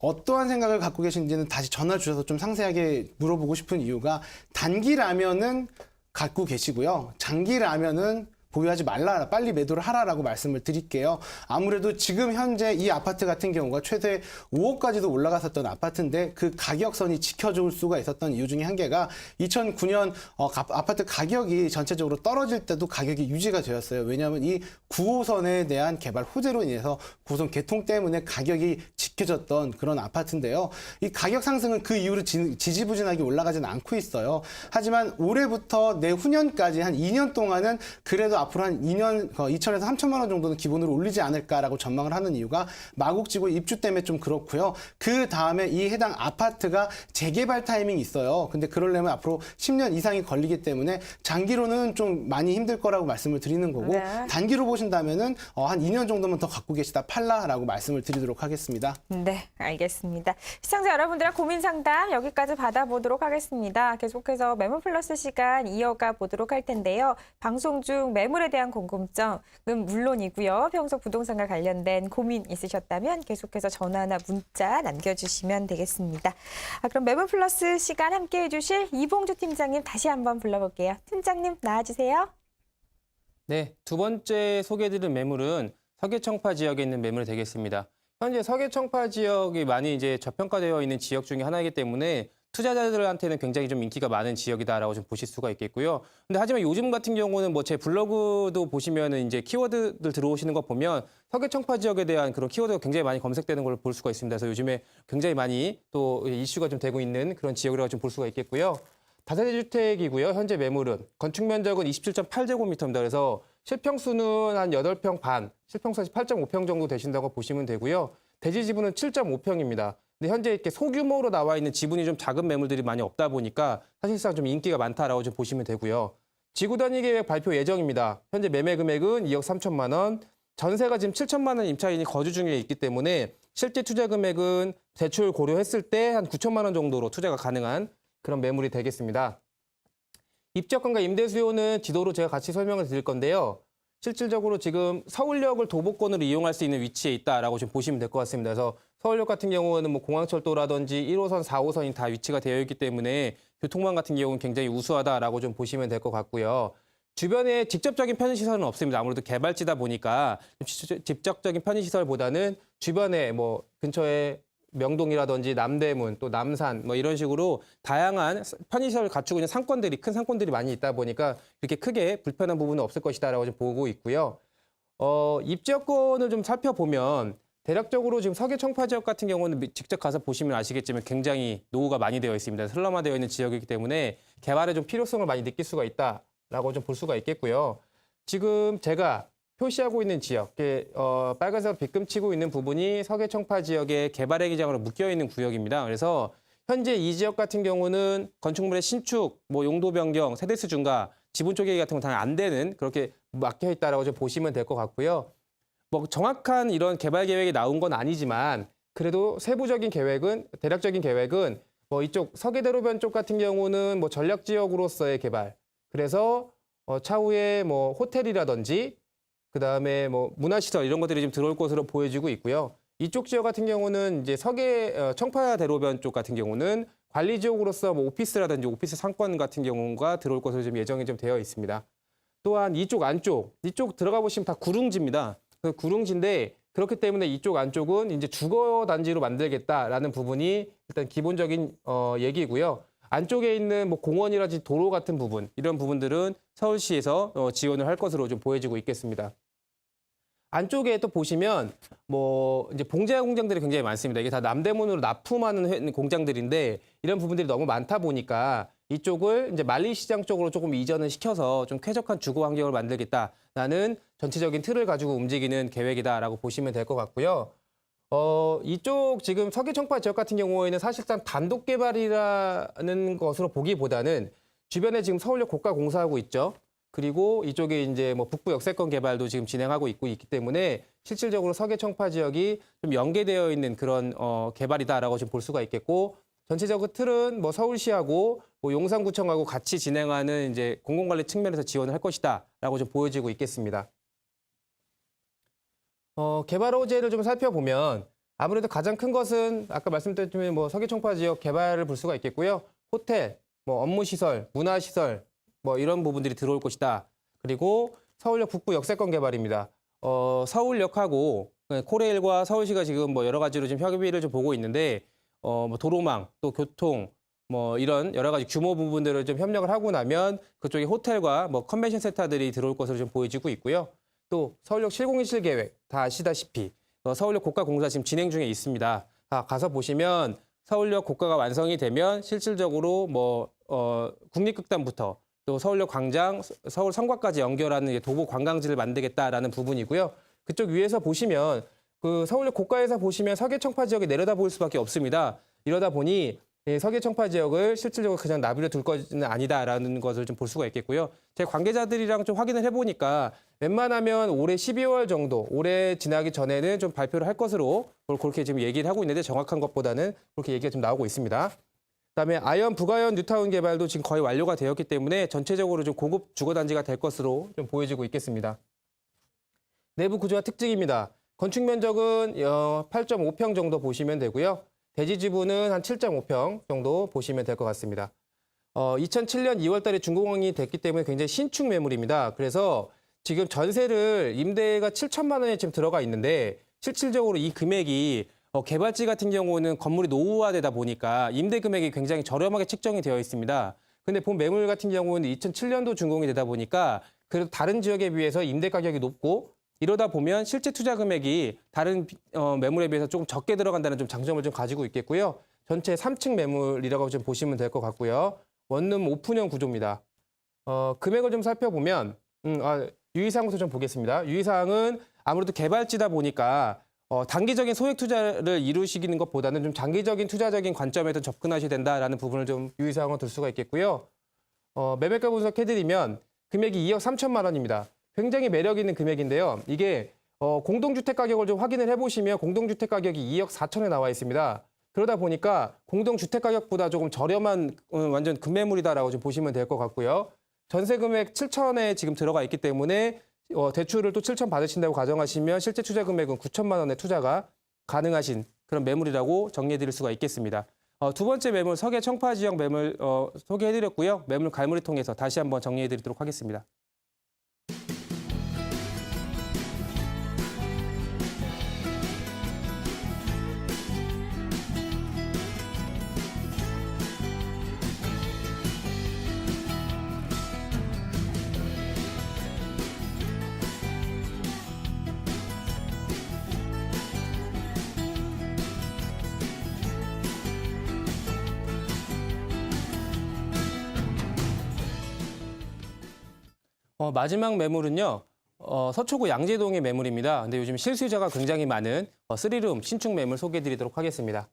어떠한 생각을 갖고 계신지는 다시 전화 주셔서 좀 상세하게 물어보고 싶은 이유가 단기라면은 갖고 계시고요. 장기라면은 보유하지 말라, 빨리 매도를 하라라고 말씀을 드릴게요. 아무래도 지금 현재 이 아파트 같은 경우가 최대 5억까지도 올라갔었던 아파트인데 그 가격선이 지켜줄 수가 있었던 이유 중에 한 개가 2009년 아파트 가격이 전체적으로 떨어질 때도 가격이 유지가 되었어요. 왜냐하면 이 9호선에 대한 개발 호재로 인해서 9호선 개통 때문에 가격이 지켜졌던 그런 아파트인데요. 이 가격 상승은 그 이후로 지지부진하게 올라가지는 않고 있어요. 하지만 올해부터 내후년까지 한 2년 동안은 그래도 앞으로 한 2년 2천에서 3천만 원 정도는 기본으로 올리지 않을까라고 전망을 하는 이유가 마곡지구 입주 때문에 좀 그렇고요. 그 다음에 이 해당 아파트가 재개발 타이밍이 있어요. 근데 그러려면 앞으로 10년 이상이 걸리기 때문에 장기로는 좀 많이 힘들 거라고 말씀을 드리는 거고 네. 단기로 보신다면은 한 2년 정도만 더 갖고 계시다 팔라라고 말씀을 드리도록 하겠습니다. 네, 알겠습니다. 시청자 여러분들의 고민 상담 여기까지 받아보도록 하겠습니다. 계속해서 매물 플러스 시간 이어가 보도록 할 텐데요. 방송 중 매물에 대한 궁금증은 물론이고요. 평소 부동산과 관련된 고민 있으셨다면 계속해서 전화나 문자 남겨주시면 되겠습니다. 그럼 매물 플러스 시간 함께해 주실 이봉주 팀장님 다시 한번 불러볼게요. 팀장님 나와주세요. 네, 두 번째 소개해드린 매물은 서계청파 지역에 있는 매물이 되겠습니다. 현재 서계청파 지역이 많이 이제 저평가되어 있는 지역 중에 하나이기 때문에 투자자들한테는 굉장히 좀 인기가 많은 지역이다라고 좀 보실 수가 있겠고요. 근데 하지만 요즘 같은 경우는 뭐 제 블로그도 보시면은 이제 키워드들 들어오시는 거 보면 서계청파 지역에 대한 그런 키워드가 굉장히 많이 검색되는 걸 볼 수가 있습니다. 그래서 요즘에 굉장히 많이 또 이슈가 좀 되고 있는 그런 지역이라고 좀 볼 수가 있겠고요. 다세대 주택이고요. 현재 매물은 건축 면적은 27.8제곱미터입니다. 그래서 실평수는 한 8평 반, 실평수는 8.5평 정도 되신다고 보시면 되고요. 대지 지분은 7.5평입니다. 근데 현재 이렇게 소규모로 나와 있는 지분이 좀 작은 매물들이 많이 없다 보니까 사실상 좀 인기가 많다라고 좀 보시면 되고요. 지구 단위 계획 발표 예정입니다. 현재 매매 금액은 2억 3천만 원, 전세가 지금 7천만 원 임차인이 거주 중에 있기 때문에 실제 투자 금액은 대출 고려했을 때 한 9천만 원 정도로 투자가 가능한 그런 매물이 되겠습니다. 입주권과 임대 수요는 지도로 제가 같이 설명을 드릴 건데요. 실질적으로 지금 서울역을 도보권으로 이용할 수 있는 위치에 있다라고 좀 보시면 될 것 같습니다. 그래서 서울역 같은 경우는 뭐 공항철도라든지 1호선, 4호선이 다 위치가 되어 있기 때문에 교통망 같은 경우는 굉장히 우수하다라고 좀 보시면 될 것 같고요. 주변에 직접적인 편의시설은 없습니다. 아무래도 개발지다 보니까 직접적인 편의시설보다는 주변에 뭐 근처에 명동이라든지 남대문, 또 남산 뭐 이런 식으로 다양한 편의시설을 갖추고 있는 상권들이 큰 상권들이 많이 있다 보니까 이렇게 크게 불편한 부분은 없을 것이다라고 좀 보고 있고요. 입지 여건을 좀 살펴보면 대략적으로 지금 서계청파 지역 같은 경우는 직접 가서 보시면 아시겠지만 굉장히 노후가 많이 되어 있습니다. 슬럼화되어 있는 지역이기 때문에 개발에 좀 필요성을 많이 느낄 수가 있다라고 좀 볼 수가 있겠고요. 지금 제가 표시하고 있는 지역, 빨간색으로 빗금치고 있는 부분이 서계청파 지역의 개발의 기장으로 묶여있는 구역입니다. 그래서 현재 이 지역 같은 경우는 건축물의 신축, 뭐 용도 변경, 세대수 증가, 지분 쪼개기 같은 건 다 안 되는 그렇게 막혀있다라고 좀 보시면 될 것 같고요. 뭐 정확한 이런 개발 계획이 나온 건 아니지만 그래도 세부적인 계획은, 대략적인 계획은 뭐 이쪽 서계대로변 쪽 같은 경우는 뭐 전략 지역으로서의 개발. 그래서 차후에 뭐 호텔이라든지 그다음에 뭐 문화시설 이런 것들이 좀 들어올 것으로 보여지고 있고요. 이쪽 지역 같은 경우는 이제 청파대로변 쪽 같은 경우는 관리 지역으로서 뭐 오피스라든지 오피스 상권 같은 경우가 들어올 것으로 좀 예정이 좀 되어 있습니다. 또한 이쪽 안쪽, 이쪽 들어가 보시면 다 구릉지입니다. 구릉지인데 그렇기 때문에 이쪽 안쪽은 이제 주거 단지로 만들겠다라는 부분이 일단 기본적인 얘기고요. 안쪽에 있는 뭐 공원이라든지 도로 같은 부분, 이런 부분들은 서울시에서 지원을 할 것으로 좀 보여지고 있겠습니다. 안쪽에 또 보시면 뭐 이제 봉제화 공장들이 굉장히 많습니다. 이게 다 남대문으로 납품하는 공장들인데 이런 부분들이 너무 많다 보니까 이쪽을 이제 만리시장 쪽으로 조금 이전을 시켜서 좀 쾌적한 주거 환경을 만들겠다라는 전체적인 틀을 가지고 움직이는 계획이다라고 보시면 될 것 같고요. 이쪽 지금 서계청파 지역 같은 경우에는 사실상 단독 개발이라는 것으로 보기보다는 주변에 지금 서울역 고가 공사하고 있죠. 그리고 이쪽에 이제 뭐 북부 역세권 개발도 지금 진행하고 있기 때문에 실질적으로 서계청파 지역이 좀 연계되어 있는 그런 개발이다라고 좀 볼 수가 있겠고, 전체적으로 틀은 뭐 서울시하고 뭐 용산구청하고 같이 진행하는 이제 공공관리 측면에서 지원을 할 것이다라고 좀 보여지고 있겠습니다. 개발 호재를 좀 살펴보면 아무래도 가장 큰 것은 아까 말씀드렸지만 뭐 서계청파 지역 개발을 볼 수가 있겠고요. 호텔, 뭐 업무시설, 문화시설 뭐 이런 부분들이 들어올 것이다. 그리고 서울역 북부 역세권 개발입니다. 서울역하고 코레일과 서울시가 지금 뭐 여러 가지로 지금 협의를 좀 보고 있는데 뭐 도로망, 또 교통, 뭐 이런 여러 가지 규모 부분들을 좀 협력을 하고 나면 그쪽에 호텔과 뭐 컨벤션 센터들이 들어올 것으로 좀 보여지고 있고요. 또 서울역 실공인실 계획 다 아시다시피 서울역 고가 공사 지금 진행 중에 있습니다. 가서 보시면 서울역 고가가 완성이 되면 실질적으로 뭐 국립극단부터 또 서울역 광장, 서울 성곽까지 연결하는 도보 관광지를 만들겠다라는 부분이고요. 그쪽 위에서 보시면 그 서울역 고가에서 보시면 서계청파 지역이 내려다 보일 수밖에 없습니다. 이러다 보니 서계청파 지역을 실질적으로 그냥 나부려 둘 것은 아니다라는 것을 좀 볼 수가 있겠고요. 제 관계자들이랑 좀 확인을 해보니까 웬만하면 올해 12월 정도, 올해 지나기 전에는 좀 발표를 할 것으로 그렇게 지금 얘기를 하고 있는데 정확한 것보다는 그렇게 얘기가 좀 나오고 있습니다. 그다음에 아현, 북아현 뉴타운 개발도 지금 거의 완료가 되었기 때문에 전체적으로 좀 고급 주거단지가 될 것으로 좀 보여지고 있겠습니다. 내부 구조와 특징입니다. 건축 면적은 8.5평 정도 보시면 되고요. 대지 지분은 한 7.5평 정도 보시면 될 것 같습니다. 2007년 2월 달에 준공이 됐기 때문에 굉장히 신축 매물입니다. 그래서 지금 전세를 임대가 7천만 원에 지금 들어가 있는데 실질적으로 이 금액이 개발지 같은 경우는 건물이 노후화되다 보니까 임대 금액이 굉장히 저렴하게 책정이 되어 있습니다. 근데 본 매물 같은 경우는 2007년도 준공이 되다 보니까 그래도 다른 지역에 비해서 임대 가격이 높고 이러다 보면 실제 투자 금액이 다른 매물에 비해서 조금 적게 들어간다는 좀 장점을 좀 가지고 있겠고요. 전체 3층 매물이라고 좀 보시면 될 것 같고요. 원룸 오픈형 구조입니다. 금액을 좀 살펴보면 유의사항부터 좀 보겠습니다. 유의사항은 아무래도 개발지다 보니까 단기적인 소액 투자를 이루시는 것보다는 좀 장기적인 투자적인 관점에서 접근하셔야 된다라는 부분을 좀 유의사항으로 둘 수가 있겠고요. 매매가 분석해드리면 금액이 2억 3천만 원입니다. 굉장히 매력 있는 금액인데요. 이게 공동주택 가격을 좀 확인을 해보시면 공동주택 가격이 2억 4천에 나와 있습니다. 그러다 보니까 공동주택 가격보다 조금 저렴한 완전 급매물이다라고 좀 보시면 될 것 같고요. 전세 금액 7천에 지금 들어가 있기 때문에 대출을 또 7천 받으신다고 가정하시면 실제 투자 금액은 9천만 원의 투자가 가능하신 그런 매물이라고 정리해 드릴 수가 있겠습니다. 두 번째 매물 서계 청파 지역 매물 소개해 드렸고요. 매물 갈무리 통해서 다시 한번 정리해 드리도록 하겠습니다. 마지막 매물은요. 서초구 양재동의 매물입니다. 근데 요즘 실수요자가 굉장히 많은 3룸 신축 매물 소개해드리도록 하겠습니다.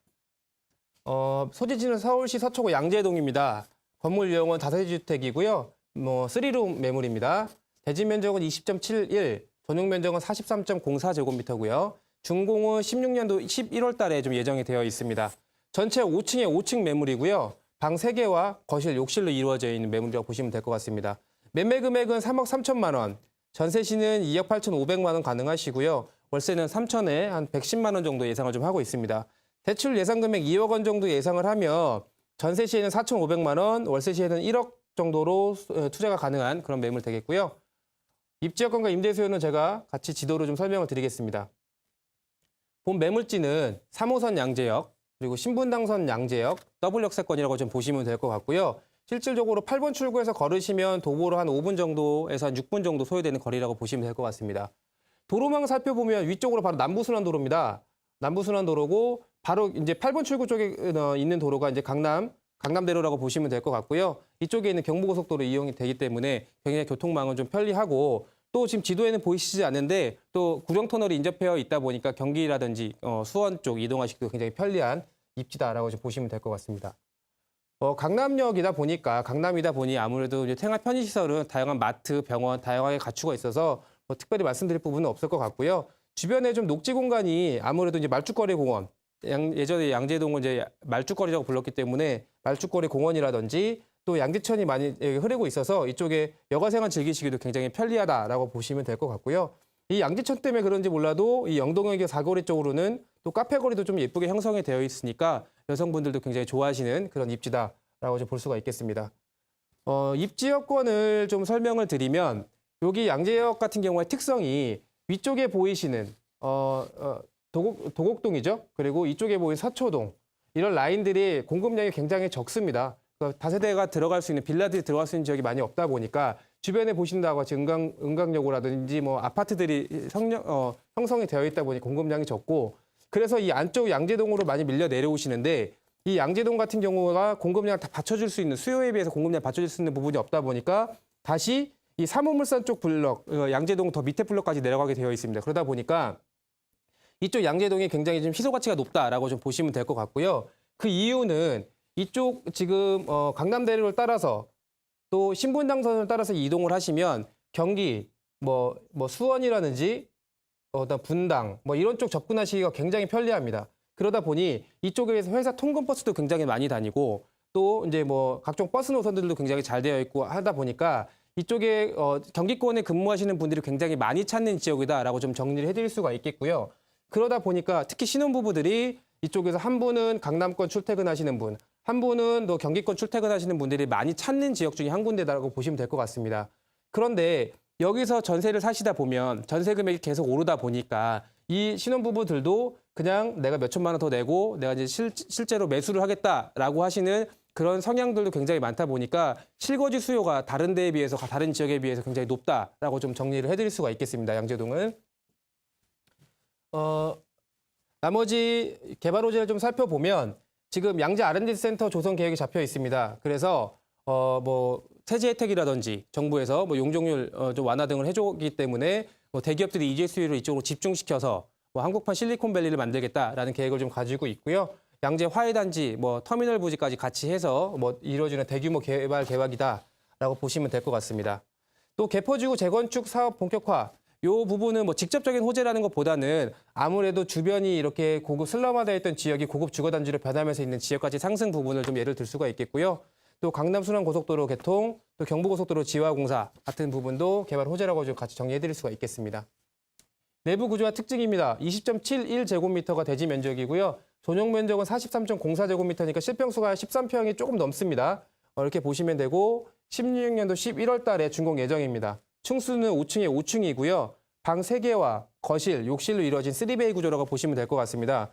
소재지는 서울시 서초구 양재동입니다. 건물 유형은 다세대 주택이고요. 3룸 매물입니다. 대지 면적은 20.71, 전용 면적은 43.04제곱미터고요. 준공은 16년도 11월 달에 좀 예정이 되어 있습니다. 전체 5층에 5층 매물이고요. 방 3개와 거실, 욕실로 이루어져 있는 매물이라고 보시면 될 것 같습니다. 매매 금액은 3억 3천만 원, 전세 시는 2억 8,500만 원 가능하시고요. 월세는 3천에 한 110만 원 정도 예상을 좀 하고 있습니다. 대출 예상 금액 2억 원 정도 예상을 하면 전세 시에는 4,500만 원, 월세 시에는 1억 정도로 투자가 가능한 그런 매물 되겠고요. 입지여건과 임대 수요는 제가 같이 지도로 좀 설명을 드리겠습니다. 본 매물지는 3호선 양재역, 그리고 신분당선 양재역, 더블역세권이라고 좀 보시면 될 것 같고요. 실질적으로 8번 출구에서 걸으시면 도보로 한 5분 정도에서 한 6분 정도 소요되는 거리라고 보시면 될 것 같습니다. 도로망 살펴보면 위쪽으로 바로 남부순환도로입니다. 남부순환도로고 바로 이제 8번 출구 쪽에 있는 도로가 이제 강남대로라고 보시면 될 것 같고요. 이쪽에 있는 경부고속도로 이용이 되기 때문에 굉장히 교통망은 좀 편리하고 또 지금 지도에는 보이시지 않는데 또 구령터널이 인접해 있다 보니까 경기라든지 수원 쪽 이동하시기도 굉장히 편리한 입지다라고 좀 보시면 될 것 같습니다. 강남역이다 보니까 강남이다 보니 아무래도 이제 생활 편의시설은 다양한 마트, 병원 다양하게 갖추고 있어서 특별히 말씀드릴 부분은 없을 것 같고요. 주변에 좀 녹지 공간이 아무래도 이제 말죽거리 공원, 예전에 양재동은 이제 말죽거리라고 불렀기 때문에 말죽거리 공원이라든지 또 양재천이 많이 흐르고 있어서 이쪽에 여가생활 즐기시기도 굉장히 편리하다라고 보시면 될 것 같고요. 이 양재천 때문에 그런지 몰라도 이 영동역의 사거리 쪽으로는 또 카페거리도 좀 예쁘게 형성이 되어 있으니까 여성분들도 굉장히 좋아하시는 그런 입지다라고 좀 볼 수가 있겠습니다. 입지 여건을 좀 설명을 드리면 여기 양재역 같은 경우의 특성이 위쪽에 보이시는 도곡동이죠. 그리고 이쪽에 보이는 서초동 이런 라인들이 공급량이 굉장히 적습니다. 다세대가 들어갈 수 있는 빌라들이 들어갈 수 있는 지역이 많이 없다 보니까 주변에 보신다고 같이 은강여고라든지 아파트들이 형성이 되어 있다 보니 공급량이 적고 그래서 이 안쪽 양재동으로 많이 밀려 내려오시는데 이 양재동 같은 경우가 공급량을 다 받쳐줄 수 있는 수요에 비해서 공급량을 받쳐줄 수 있는 부분이 없다 보니까 다시 이 삼호물산 쪽 블럭 양재동 더 밑에 블럭까지 내려가게 되어 있습니다. 그러다 보니까 이쪽 양재동이 굉장히 좀 희소 가치가 높다라고 좀 보시면 될 것 같고요. 그 이유는 이쪽 지금 강남대로를 따라서 또 신분당선을 따라서 이동을 하시면 경기 수원이라든지 분당 이런 쪽 접근하시기가 굉장히 편리합니다. 그러다 보니 이쪽에서 회사 통근 버스도 굉장히 많이 다니고 또 이제 각종 버스 노선들도 굉장히 잘 되어 있고 하다 보니까 이쪽에 경기권에 근무하시는 분들이 굉장히 많이 찾는 지역이다라고 좀 정리를 해드릴 수가 있겠고요. 그러다 보니까 특히 신혼부부들이 이쪽에서 한 분은 강남권 출퇴근하시는 분, 한 분은 또 경기권 출퇴근하시는 분들이 많이 찾는 지역 중에 한 군데다라고 보시면 될 것 같습니다. 그런데 여기서 전세를 사시다 보면 전세 금액이 계속 오르다 보니까 이 신혼부부들도 그냥 내가 몇 천만 원 더 내고 내가 이제 실제로 매수를 하겠다라고 하시는 그런 성향들도 굉장히 많다 보니까 실거주 수요가 다른 데에 비해서 다른 지역에 비해서 굉장히 높다라고 좀 정리를 해드릴 수가 있겠습니다. 양재동은. 나머지 개발 호재를 좀 살펴보면 지금 양재 R&D 센터 조성 계획이 잡혀 있습니다. 그래서 뭐 세제 혜택이라든지 정부에서 뭐 용적률 좀 완화 등을 해주기 때문에 뭐 대기업들이 이재 수요를 이쪽으로 집중시켜서 뭐 한국판 실리콘밸리를 만들겠다라는 계획을 좀 가지고 있고요. 양재 화훼단지, 뭐 터미널 부지까지 같이 해서 뭐 이루어지는 대규모 개발 계획이다라고 보시면 될 것 같습니다. 또 개포지구 재건축 사업 본격화. 요 부분은 뭐 직접적인 호재라는 것보다는 아무래도 주변이 이렇게 고급 슬럼화되어 있던 지역이 고급 주거단지로 변하면서 있는 지역까지 상승 부분을 좀 예를 들 수가 있겠고요. 또 강남 순환고속도로 개통, 또 경부고속도로 지화공사 같은 부분도 개발 호재라고 좀 같이 정리해드릴 수가 있겠습니다. 내부 구조와 특징입니다. 20.71제곱미터가 대지 면적이고요. 전용 면적은 43.04제곱미터니까 실평수가 13평이 조금 넘습니다. 이렇게 보시면 되고 16년도 11월 달에 준공 예정입니다. 층수는 5층에 5층이고요. 방 3개와 거실, 욕실로 이루어진 3베이 구조라고 보시면 될 것 같습니다.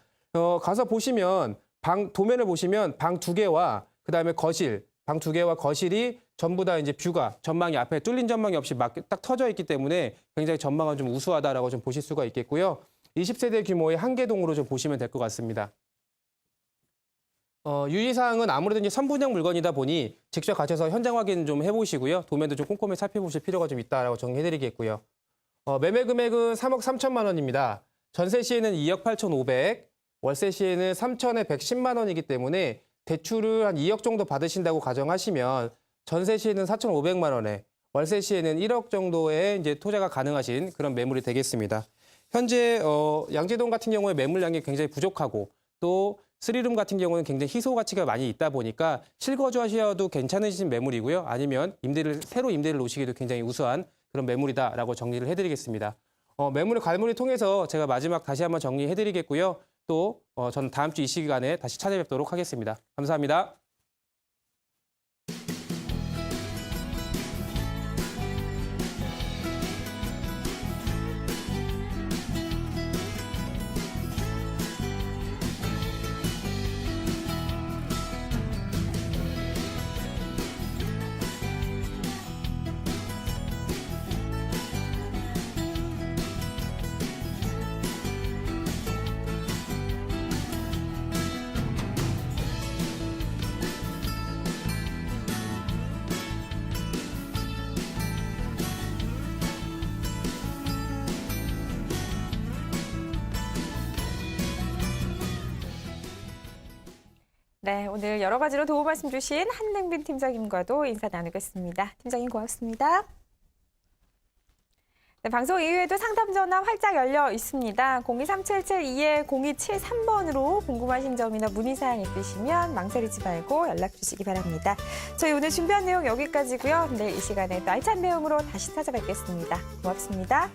가서 보시면 도면을 보시면 방 2개와 그다음에 거실, 방 2개와 거실이 전부 다 이제 뷰가 전망이 앞에 뚫린 전망이 없이 막 딱 터져 있기 때문에 굉장히 전망은 좀 우수하다라고 좀 보실 수가 있겠고요. 20세대 규모의 한 개 동으로 좀 보시면 될 것 같습니다. 유의사항은 아무래도 이제 선분양 물건이다 보니 직접 가셔서 현장 확인 좀 해보시고요. 도면도 좀 꼼꼼히 살펴보실 필요가 좀 있다라고 정리해드리겠고요. 매매 금액은 3억 3천만 원입니다. 전세 시에는 2억 8,500, 월세 시에는 3천에 110만 원이기 때문에 대출을 한 2억 정도 받으신다고 가정하시면 전세 시에는 4,500만 원에 월세 시에는 1억 정도의 이제 투자가 가능하신 그런 매물이 되겠습니다. 현재 양재동 같은 경우에 매물량이 굉장히 부족하고 또 스리룸 같은 경우는 굉장히 희소 가치가 많이 있다 보니까 실거주하셔도 괜찮으신 매물이고요. 아니면 새로 임대를 놓으시기도 굉장히 우수한 그런 매물이다라고 정리를 해드리겠습니다. 매물의 갈무리 통해서 제가 마지막 다시 한번 정리해드리겠고요. 또 저는 다음 주 이 시간에 다시 찾아뵙도록 하겠습니다. 감사합니다. 네, 오늘 여러 가지로 도움 말씀 주신 한능빈 팀장님과도 인사 나누겠습니다. 팀장님 고맙습니다. 네, 방송 이후에도 상담 전화 활짝 열려 있습니다. 023772-0273번으로 궁금하신 점이나 문의사항 있으시면 망설이지 말고 연락 주시기 바랍니다. 저희 오늘 준비한 내용 여기까지고요. 내일 이 시간에 또 알찬 내용으로 다시 찾아뵙겠습니다. 고맙습니다.